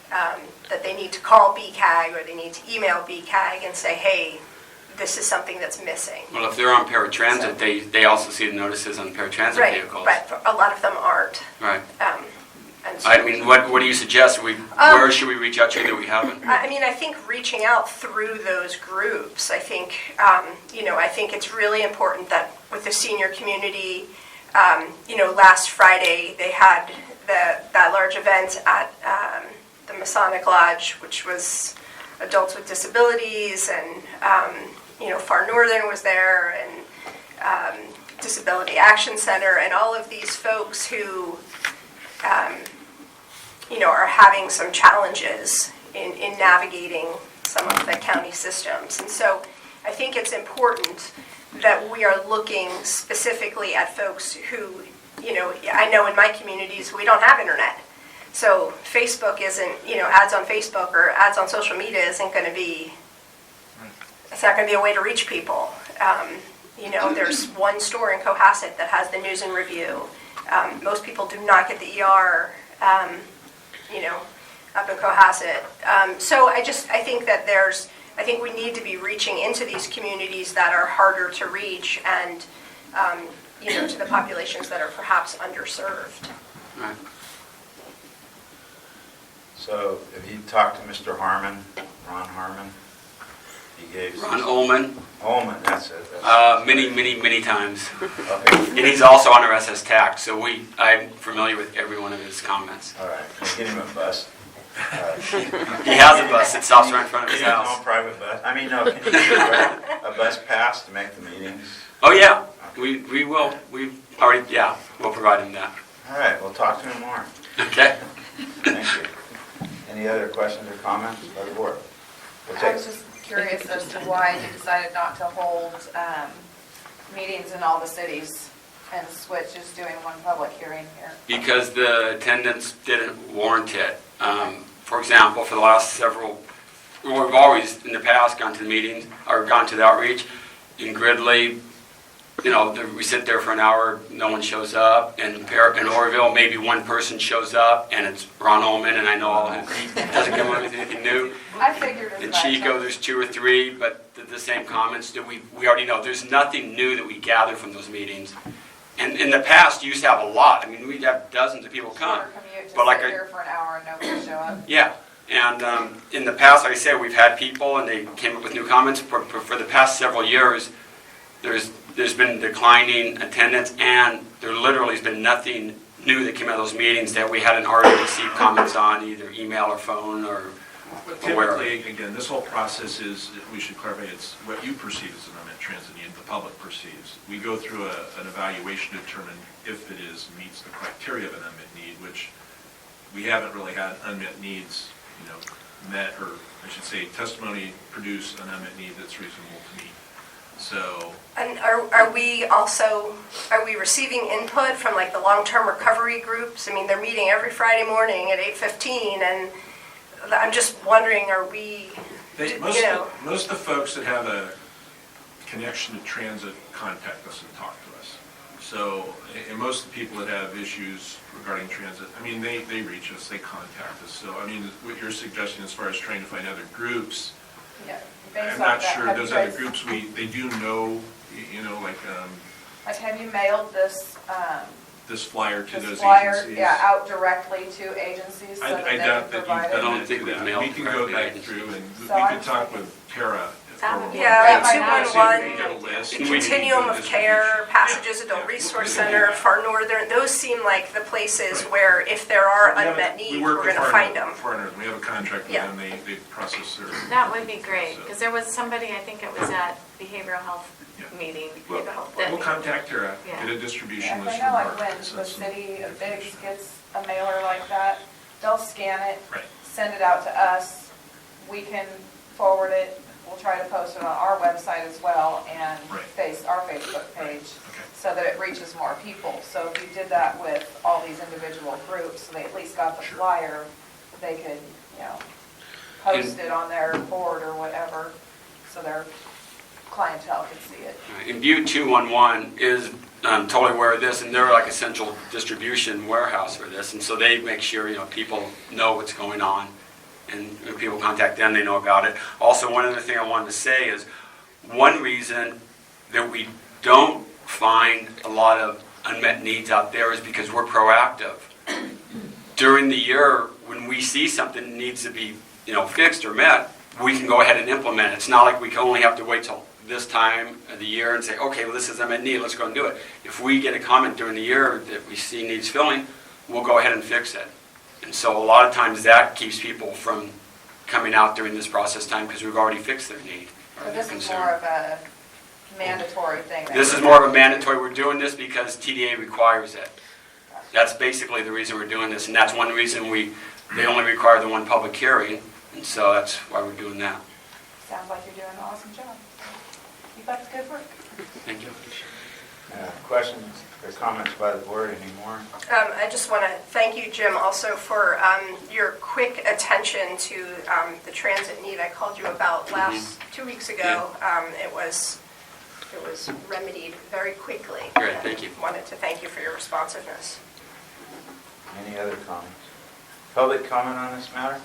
that they need to call BCAG or they need to email BCAG and say, hey, this is something that's missing. Well, if they're on paratransit, they also see the notices on paratransit vehicles. Right, a lot of them aren't. Right. And so, I mean, what do you suggest? Where should we reach out to that we haven't? I mean, I think reaching out through those groups, I think, you know, I think it's really important that with the senior community, you know, last Friday they had that large event at the Masonic Lodge, which was adults with disabilities, and, you know, Far Northern was there, and Disability Action Center, and all of these folks who, you know, are having some challenges in navigating some of the county systems. And so I think it's important that we are looking specifically at folks who, you know, I know in my communities we don't have internet. So Facebook isn't, you know, ads on Facebook or ads on social media isn't going to be, it's not going to be a way to reach people. You know, there's one store in Cohasset that has the News and Review. Most people do not get the ER, you know, up in Cohasset. So I think that I think we need to be reaching into these communities that are harder to reach and, you know, to the populations that are perhaps underserved. Right. So have you talked to Mr. Harmon, Ron Harmon? He gave Ron Ullman. Ullman, that's it. Many times. Okay. And he's also on our SS TAC, so I'm familiar with every one of his comments. All right. Can you get him a bus? He has a bus that stops right in front of his house. No private bus. I mean, no. Can you get a bus pass to make the meetings? Oh yeah, we will. We've already we'll provide him that. All right. We'll talk to him more. Okay. Thank you. Any other questions or comments by the board? I was just curious as to why you decided not to hold meetings in all the cities and switch just doing one public hearing here. Because the attendance didn't warrant it. For example, for the last we've always in the past gone to the meetings or gone to the outreach, in Gridley, you know, we sit there for an hour, no one shows up. And in Oroville, maybe one person shows up, and it's Ron Ullman, and I know he doesn't give them anything new. I figured as In much. Chico, there's 2 or 3, but the same comments that we already know. There's nothing new that we gather from those meetings. And in the past, you used to have a lot. I mean, we'd have dozens of people come. Shorter commute to But like sit here for an hour and nobody show up. Yeah, and in the past, like I said, we've had people and they came up with new comments. For the past several years, there's been declining attendance, and there literally has been nothing new that came out of those meetings that we hadn't already received comments on, either email or phone or wherever. Typically, again, this whole process is, we should clarify, it's what you perceive as an unmet transit need, the public perceives. We go through an evaluation to determine if it meets the criteria of an unmet need, which we haven't really had unmet needs, met, or I should say, testimony produce an unmet need that's reasonable to meet. So. And are we receiving input from like the long-term recovery groups? I mean, they're meeting every Friday morning at 8:15, and I'm just wondering, are we, Most of the folks that have a connection to transit contact us and talk to us. So, and most of the people that have issues regarding transit, I mean, they reach us, they contact us. So, I mean, what you're suggesting as far as trying to find other groups, Yeah. I'm not sure those other groups, they do know, Like, have you mailed this, this flyer to those flyer, agencies. yeah, out directly to agencies so that I they can doubt that provide you've it? done don't that think to we've that. mailed We can go directly back to through and we So can talk with Tara. yeah, That might not 211, Continuum of Care, Passages Adult Resource Center, Far Northern, those seem like the places where if there are unmet needs, we're going to find them. We have a contract with Yeah. them, they process their. That would be great, because there was somebody, I think it was at behavioral health meeting. We'll that- contact Tara, Yeah. get a Yeah, distribution 'cause list I from know our. like when the city of Biggs gets a mailer like that, they'll scan it, Right. send it out to us, we can forward it, we'll try to post it on our website as well and Right. our Facebook page, Okay. so that it reaches more people. So if you did that with all these individual groups, so they at least got the flyer, they could, post it on their board or whatever, so their clientele could see it. And Butte 211 is totally aware of this, and they're like a central distribution warehouse for this, and so they make sure, people know what's going on, and when people contact them, they know about it. Also, one other thing I wanted to say is, one reason that we don't find a lot of unmet needs out there is because we're proactive. During the year, when we see something that needs to be, fixed or met, we can go ahead and implement it. It's not like we can only have to wait till this time of the year and say, okay, well, this is unmet need, let's go and do it. If we get a comment during the year that we see needs filling, we'll go ahead and fix it. And so a lot of times that keeps people from coming out during this process time because we've already fixed their need. So this is more of a mandatory thing. This is more of a mandatory. We're doing this because TDA requires it. That's basically the reason we're doing this, and that's one reason they only require the one public hearing, and so that's why we're doing that. Sounds like you're doing an awesome job. Keep up the good work. Thank you. Questions or comments by the board anymore? I just want to thank you, Jim, also for your quick attention to the transit need I called you about 2 weeks ago. It was remedied very quickly. Great, thank you. Wanted to thank you for your responsiveness. Any other comments? Public comment on this matter?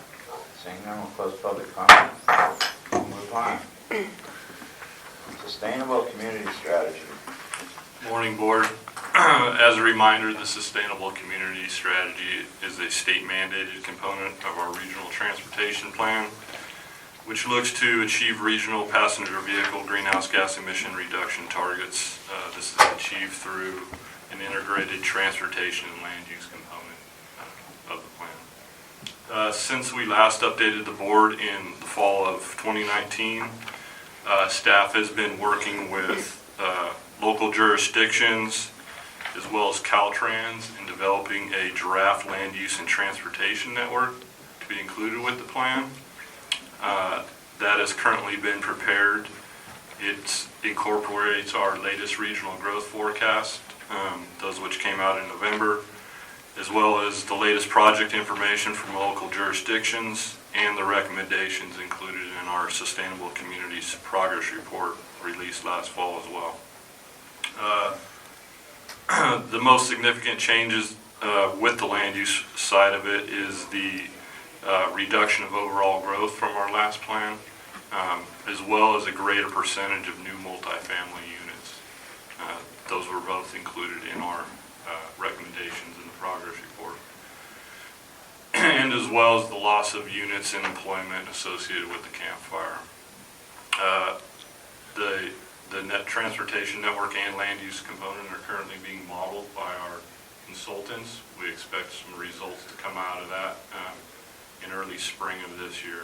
Seeing none, we'll close public comment. We'll move on. Sustainable community strategy. Morning, Board. As a reminder, the Sustainable Community Strategy is a state-mandated component of our regional transportation plan, which looks to achieve regional passenger vehicle greenhouse gas emission reduction targets. This is achieved through an integrated transportation and land use component of the plan. Since we last updated the board in the fall of 2019, staff has been working with local jurisdictions as well as Caltrans in developing a draft land use and transportation network to be included with the plan. That has currently been prepared. It incorporates our latest regional growth forecast, those which came out in November, as well as the latest project information from local jurisdictions and the recommendations included in our Sustainable Communities Progress Report released last fall as well. The most significant changes with the land use side of it is the reduction of overall growth from our last plan, as well as a greater percentage of new multifamily units. Those were both included in our recommendations in the progress report. And as well as the loss of units and employment associated with the campfire. The net transportation network and land use component are currently being modeled by our consultants. We expect some results to come out of that in early spring of this year.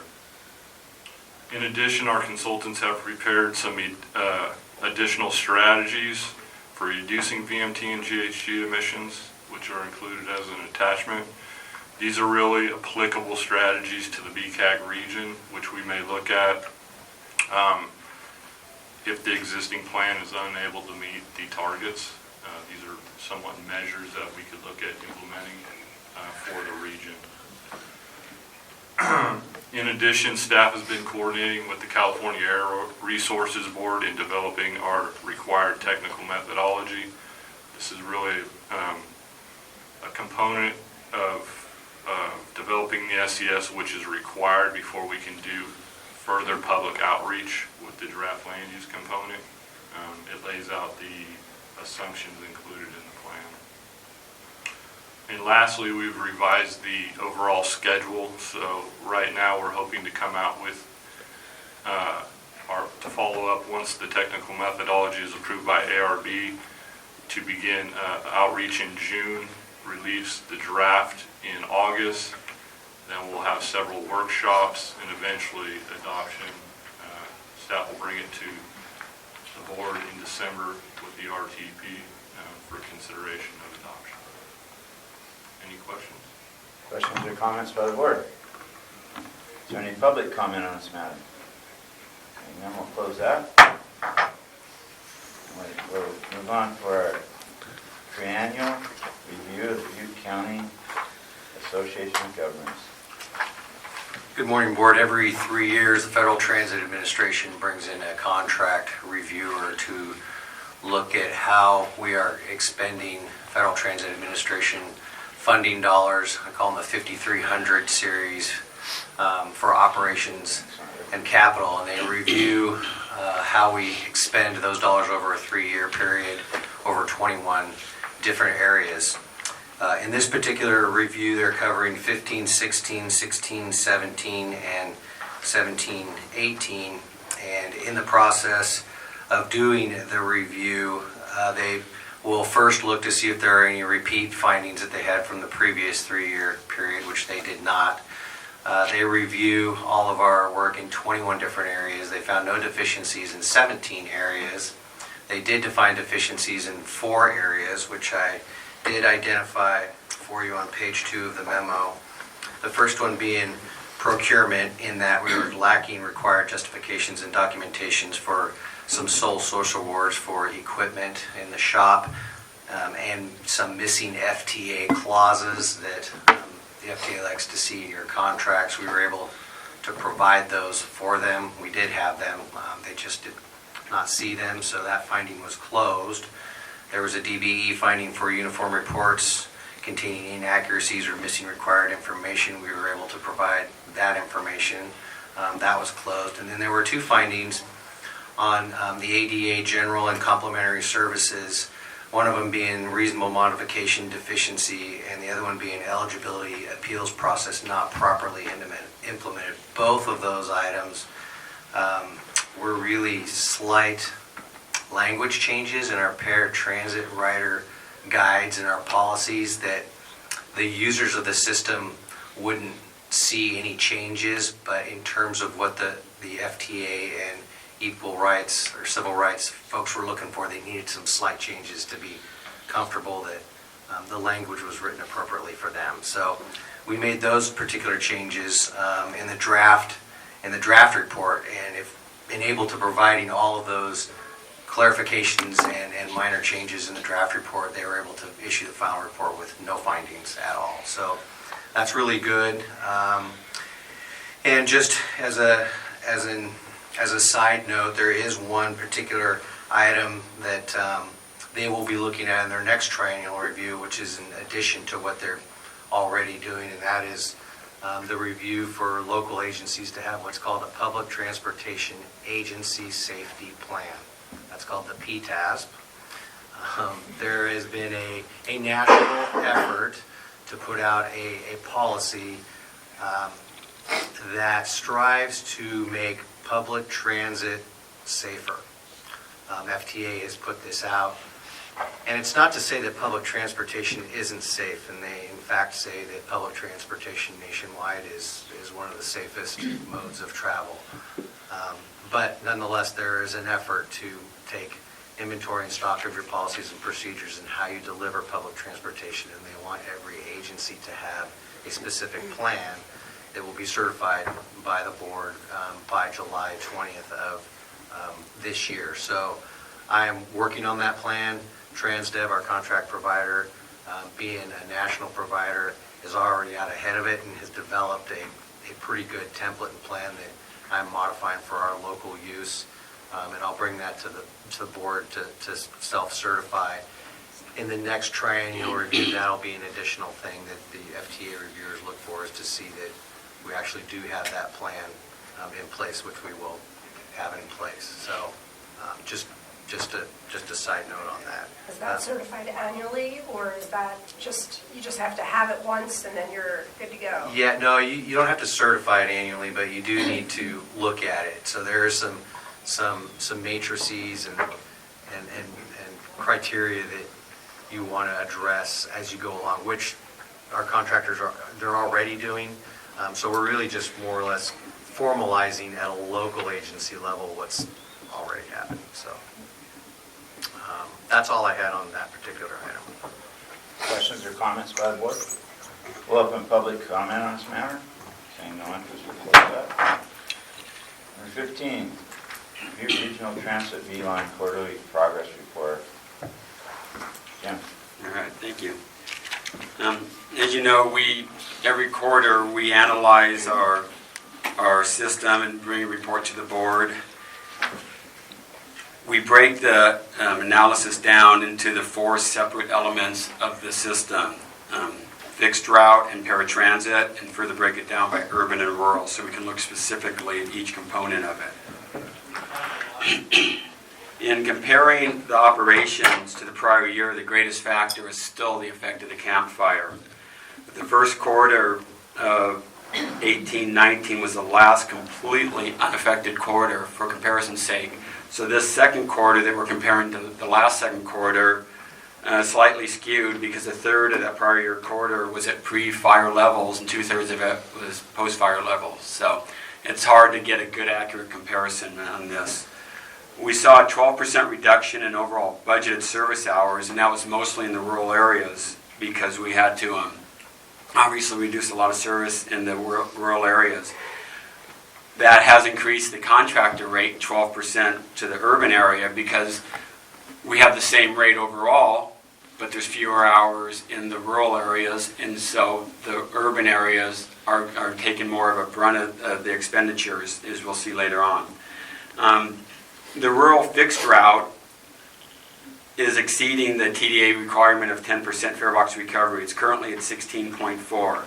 In addition, our consultants have prepared some additional strategies for reducing VMT and GHG emissions, which are included as an attachment. These are really applicable strategies to the BCAG region, which we may look at if the existing plan is unable to meet the targets. These are somewhat measures that we could look at implementing for the region. In addition, staff has been coordinating with the California Air Resources Board in developing our required technical methodology. This is really a component of developing the SES, which is required before we can do further public outreach with the draft land use component. It lays out the assumptions included in the plan. And lastly, we've revised the overall schedule. So right now we're hoping to come out with to follow up once the technical methodology is approved by ARB, to begin outreach in June, release the draft in August. Then we'll have several workshops and eventually adoption. Staff will bring it to the board in December with the RTP for consideration of adoption. Any questions? Questions or comments by the board? Is there any public comment on this matter? And then we'll close that. We'll move on for our triennial review of the Butte County Association of Governments. Good morning, Board. Every 3 years, the Federal Transit Administration brings in a contract reviewer to look at how we are expending Federal Transit Administration funding dollars. I call them the 5300 series for operations and capital, and they review how we expend those dollars over a 3-year period over 21 different areas. In this particular review, they're covering 15, 16, 16, 17, and 17, 18. And in the process of doing the review, they will first look to see if there are any repeat findings that they had from the previous 3-year period, which they did not. They review all of our work in 21 different areas. They found no deficiencies in 17 areas. They did define deficiencies in 4 areas, which I did identify for you on page 2 of the memo. The first one being procurement, in that we were lacking required justifications and documentations for some sole source awards for equipment in the shop, and some missing FTA clauses that the FTA likes to see in your contracts. We were able to provide those for them. We did have them. They just did not see them, so that finding was closed. There was a DBE finding for uniform reports containing inaccuracies or missing required information. We were able to provide that information. That was closed. And then there were 2 findings on the ADA general and complementary services, one of them being reasonable modification deficiency, and the other one being eligibility appeals process not properly implemented. Both of those items were really slight language changes in our paratransit rider guides and our policies that the users of the system wouldn't see any changes, but in terms of what the FTA and equal rights or civil rights folks were looking for, they needed some slight changes to be comfortable that the language was written appropriately for them. So we made those particular changes in the draft report, and if able to providing all of those clarifications and minor changes in the draft report, they were able to issue the final report with no findings at all. So that's really good. And just as a side note, there is one particular item that they will be looking at in their next triennial review, which is in addition to what they're already doing, and that is the review for local agencies to have what's called a Public Transportation Agency Safety Plan. That's called the PTASP. There has been a national effort to put out a policy that strives to make public transit safer. FTA has put this out. And it's not to say that public transportation isn't safe, and they in fact say that public transportation nationwide is one of the safest modes of travel. But nonetheless, there is an effort to take inventory and stock of your policies and procedures and how you deliver public transportation, and they want every agency to have a specific plan that will be certified by the board by July 20th of this year. So I am working on that plan. TransDev, our contract provider, being a national provider, is already out ahead of it and has developed a pretty good template and plan that I'm modifying for our local use. And I'll bring that to the board to self-certify. In the next triennial review, that'll be an additional thing that the FTA reviewers look for, is to see that we actually do have that plan in place, which we will have in place. So just a side note on that. Is that certified annually, or is that you just have to have it once and then you're good to go? Yeah, no, you don't have to certify it annually, but you do need to look at it. So there are some matrices and criteria that you want to address as you go along, which our contractors they're already doing. So we're really just more or less formalizing at a local agency level what's already happening. So that's all I had on that particular item. Questions or comments by the board? We'll open public comment on this matter. Seeing no interest, we'll close that. Number 15, review regional transit V-line quarterly progress report. Jim. All right, thank you. As you know, every quarter we analyze our system and bring a report to the board. We break the analysis down into the 4 separate elements of the system: fixed route and paratransit, and further break it down by urban and rural, so we can look specifically at each component of it. In comparing the operations to the prior year, the greatest factor is still the effect of the Camp Fire. The first quarter of 18-19 was the last completely unaffected quarter, for comparison's sake. So this second quarter that we're comparing to the last second quarter slightly skewed, because a third of that prior year quarter was at pre-fire levels and 2/3 of it was post-fire levels. So it's hard to get a good accurate comparison on this. We saw a 12% reduction in overall budgeted service hours, and that was mostly in the rural areas, because we had to obviously reduce a lot of service in the rural areas. That has increased the contractor rate 12% to the urban area, because we have the same rate overall, but there's fewer hours in the rural areas, and so the urban areas are taking more of a brunt of the expenditures, as we'll see later on. The rural fixed route is exceeding the TDA requirement of 10% fare box recovery. It's currently at 16.4.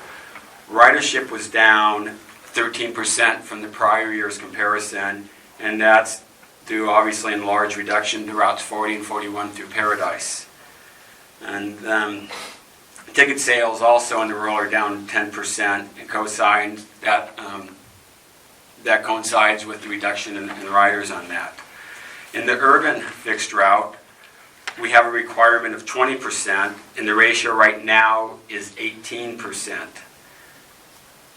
Ridership was down 13% from the prior year's comparison, and that's due obviously in large reduction to routes 40 and 41 through Paradise. And ticket sales also in the rural are down 10%, and that coincides with the reduction in riders on that. In the urban fixed route, we have a requirement of 20%, and the ratio right now is 18%,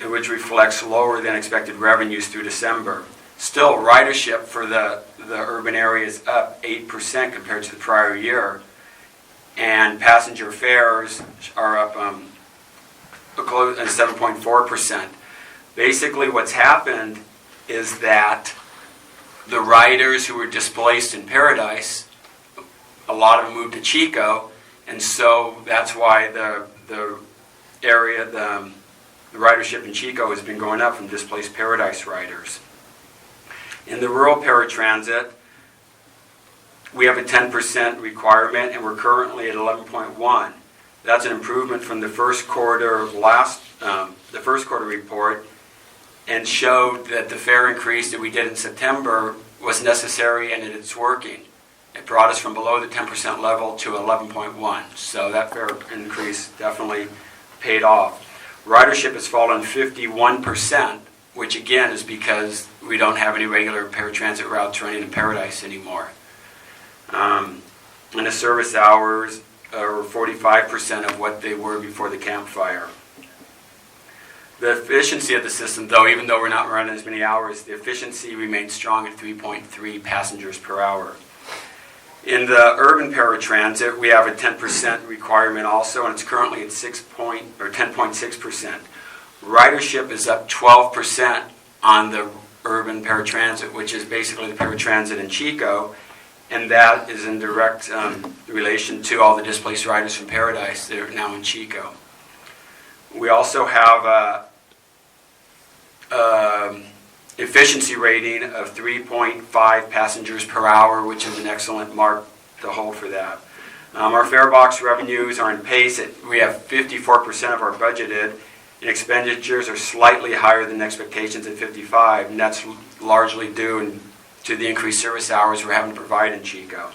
which reflects lower than expected revenues through December. Still, ridership for the urban area is up 8% compared to the prior year, and passenger fares are up close to 7.4%. Basically, what's happened is that the riders who were displaced in Paradise, a lot of them moved to Chico, and so that's why the area, the ridership in Chico has been going up from displaced Paradise riders. In the rural paratransit, we have a 10% requirement, and we're currently at 11.1. That's an improvement from the first quarter of the first quarter report, and showed that the fare increase that we did in September was necessary and that it's working. It brought us from below the 10% level to 11.1. So that fare increase definitely paid off. Ridership has fallen 51%, which again is because we don't have any regular paratransit routes running in Paradise anymore. And the service hours are 45% of what they were before the campfire. The efficiency of the system, though, even though we're not running as many hours, the efficiency remains strong at 3.3 passengers per hour. In the urban paratransit, we have a 10% requirement also, and it's currently at 10.6%. Ridership is up 12% on the urban paratransit, which is basically the paratransit in Chico, and that is in direct relation to all the displaced riders from Paradise that are now in Chico. We also have a efficiency rating of 3.5 passengers per hour, which is an excellent mark to hold for that. Our fare box revenues are in pace. We have 54% of our budgeted, and expenditures are slightly higher than expectations at 55%, and that's largely due to the increased service hours we're having to provide in Chico.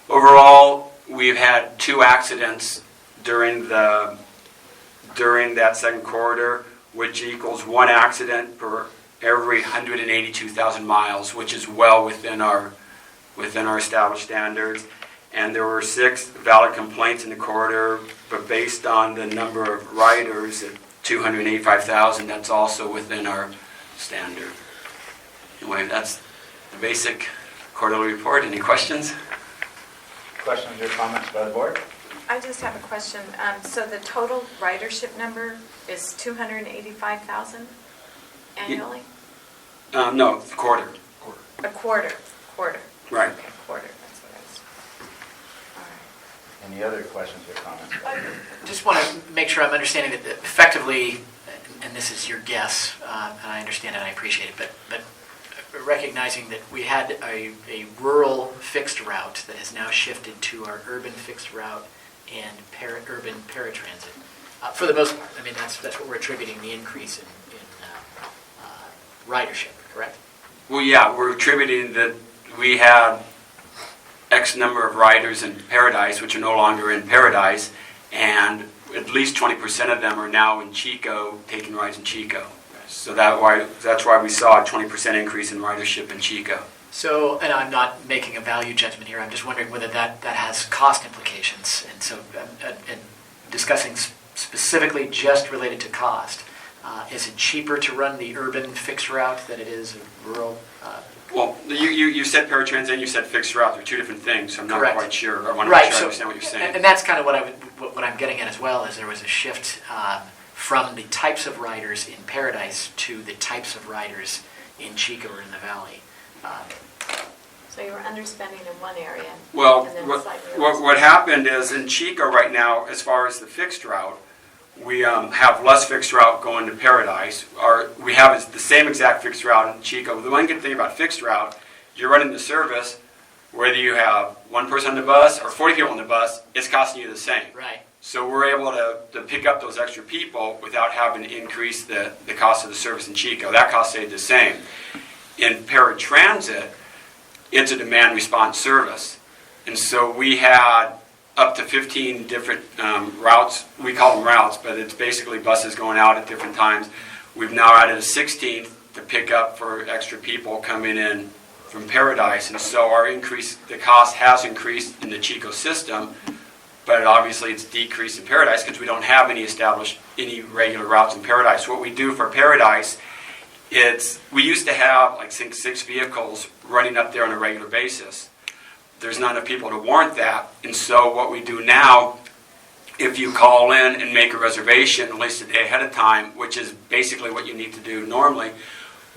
Overall, we've had 2 accidents during that second quarter, which equals 1 accident per every 182,000 miles, which is well within our established standards. And there were 6 valid complaints in the quarter, but based on the number of riders at 285,000, that's also within our standard. Anyway, that's the basic quarterly report. Any questions? Questions or comments by the board? I just have a question. So the total ridership number is 285,000 annually? No, quarter. A quarter. Right. Okay, quarter, that's what I was. All right. Any other questions or comments? Just want to make sure I'm understanding that effectively, and this is your guess, and I understand and I appreciate it, but recognizing that we had a rural fixed route that has now shifted to our urban fixed route and urban paratransit. For the most part, I mean, that's what we're attributing the increase in ridership, correct? Well, yeah, we're attributing that we had X number of riders in Paradise, which are no longer in Paradise, and at least 20% of them are now in Chico, taking rides in Chico. So that's why we saw a 20% increase in ridership in Chico. So, and I'm not making a value judgment here, I'm just wondering whether that has cost implications. And so, and discussing specifically just related to cost, is it cheaper to run the urban fixed route than it is a rural? Well, you said paratransit and you said fixed route. They're 2 different things, so I'm not Correct. quite sure. I want to make sure I understand what you're saying. And that's kind of what I'm getting at as well, is there was a shift from the types of riders in Paradise to the types of riders in Chico or in the Valley. So you were underspending in one area. Well, and then slightly what happened is in Chico right now, as far as the fixed route, we have less fixed route going to Paradise. We have the same exact fixed route in Chico. The one good thing about fixed route, you're running the service, whether you have 1 person on the bus or 40 people on the bus, it's costing you the same. Right. So we're able to pick up those extra people without having to increase the cost of the service in Chico. That cost stayed the same. In paratransit, it's a demand response service. And so we had up to 15 different routes. We call them routes, but it's basically buses going out at different times. We've now added a 16th to pick up for extra people coming in from Paradise. And so the cost has increased in the Chico system, but obviously it's decreased in Paradise because we don't have any regular routes in Paradise. What we do for Paradise, we used to have like 6 vehicles running up there on a regular basis. There's not enough people to warrant that, and so what we do now, if you call in and make a reservation at least a day ahead of time, which is basically what you need to do normally,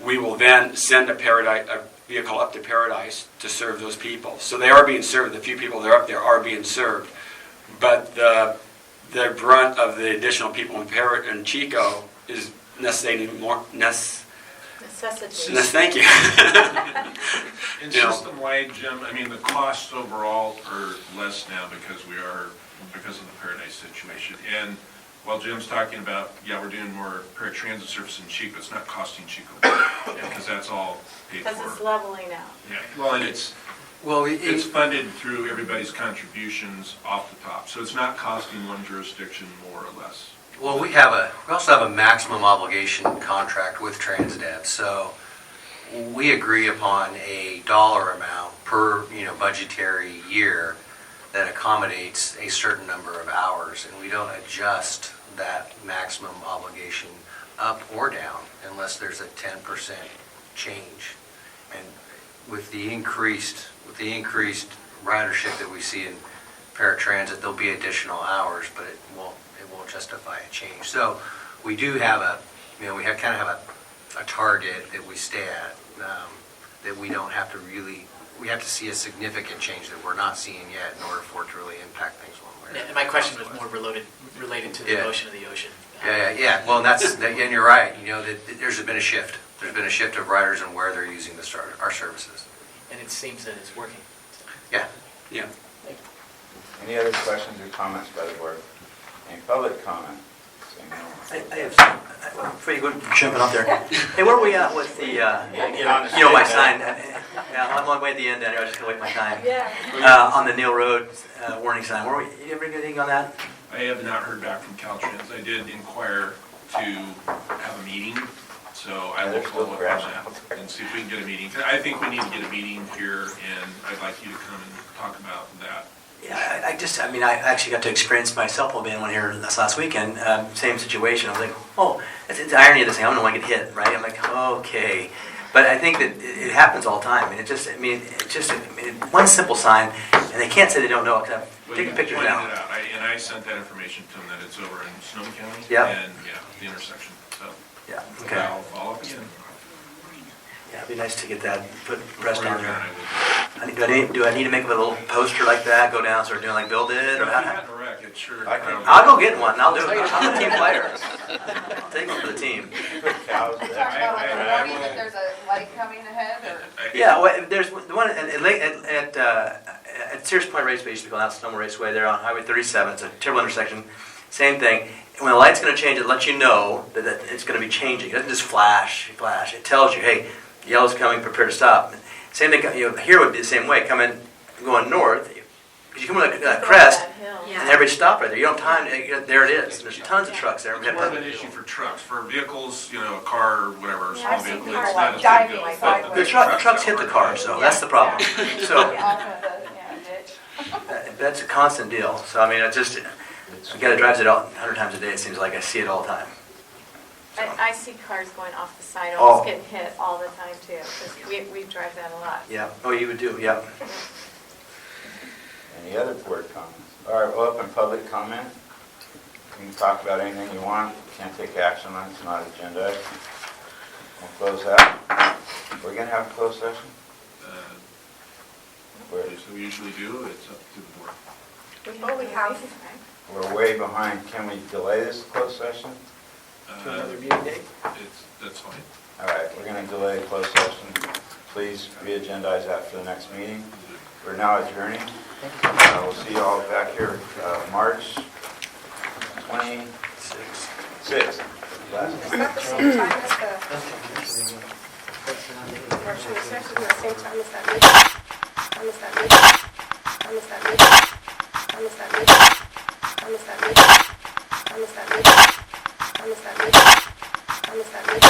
we will then send a vehicle up to Paradise to serve those people. So they are being served. The few people that are up there are being served, but the brunt of the additional people in Chico is necessitating more, Necessity. thank you. And You know. system-wide, Jim, I mean, the costs overall are less now because of the Paradise situation. And while Jim's talking about, yeah, we're doing more paratransit service in Chico, it's not costing Chico, because that's all paid for. Because it's leveling out. Yeah, well, and it's funded through everybody's contributions off the top, so it's not costing one jurisdiction more or less. Well, we also have a maximum obligation contract with TransDev, so we agree upon a dollar amount per, budgetary year that accommodates a certain number of hours, and we don't adjust that maximum obligation up or down unless there's a 10% change. And with the increased ridership that we see in paratransit, there'll be additional hours, but it won't justify a change. So we do have we kind of have a target that we stay at, that we don't have to we have to see a significant change that we're not seeing yet in order for it to really impact things one way or another. And my question was more related to the motion of the ocean. Yeah. Well, and you're right. That there's been a shift. There's been a shift of riders and where they're using our services. And it seems that it's working. Yeah. Yeah. Any other questions or comments by the board? Any public comment? I have some, before you go jumping up there. Hey, where are we at with the, my sign? Yeah, I'm on my way at the end down here, I was just gonna wait my time. Yeah. On the Neil Road warning sign, you ever get anything on that? I have not heard back from Caltrans. I did inquire to have a meeting, so I will follow up on that and see if we can get a meeting. I think we need to get a meeting here, and I'd like you to come and talk about that. Yeah, I actually got to experience myself while being one here this last weekend. Same situation. I was like, oh, it's the irony of this thing. I don't want to get hit, right? I'm like, okay. But I think that it happens all the time. And one simple sign, and they can't say they don't know it. Taking pictures now. And I sent that information to them that it's over in Sonoma County. Yep. And, the intersection. So yeah, okay. I'll follow up again. Yeah, it'd be nice to get that pressed on there. Do I need to make a little poster like that, go down, start doing like Bill did? Or I'll go get one, and I'll do it. I'm a team player. I'll take one for the team. There's a light coming ahead, or? Yeah, well, there's the one at Sears Point Raceway, used to be called out Sonoma Raceway, there on Highway 37. It's a terrible intersection. Same thing. When the light's going to change, it lets you know that it's going to be changing. It doesn't just flash. It tells you, hey, yellow's coming, prepare to stop. Same thing, here would be the same way, going north, because you come with a crest, and everybody stop right there. You don't have time, there it is. There's tons of trucks there. It's more of an issue for trucks. For vehicles, a car or whatever, a small vehicle, it's people not as diving big like deal. The trucks hit the cars, so that's the problem. So ditch. that's a constant deal. So I mean, a guy that drives it out 100 times a day, it seems like I see it all the time. I see cars going off the side, Oh. almost getting hit all the time too, because we drive that a lot. Yeah. Oh, you would do. Yeah. Any other board comments? All right, we'll open public comment. You can talk about anything you want. Can't take action on it. It's not agenda. We'll close that. We're going to have a closed session? As we usually do, it's up to the board. Well, we have. We're way behind. Can we delay this closed session? To another meeting date? That's fine. All right, we're going to delay the closed session. Please re-agendize that for the next meeting. We're now adjourning. We'll see you all back here March 26th. Is that the same time as the, March 26th, is the same time as that meeting? Time as that meeting? Time as that meeting? Time as that meeting? Time as that meeting? Time as that meeting? Time as that meeting? Time as that meeting?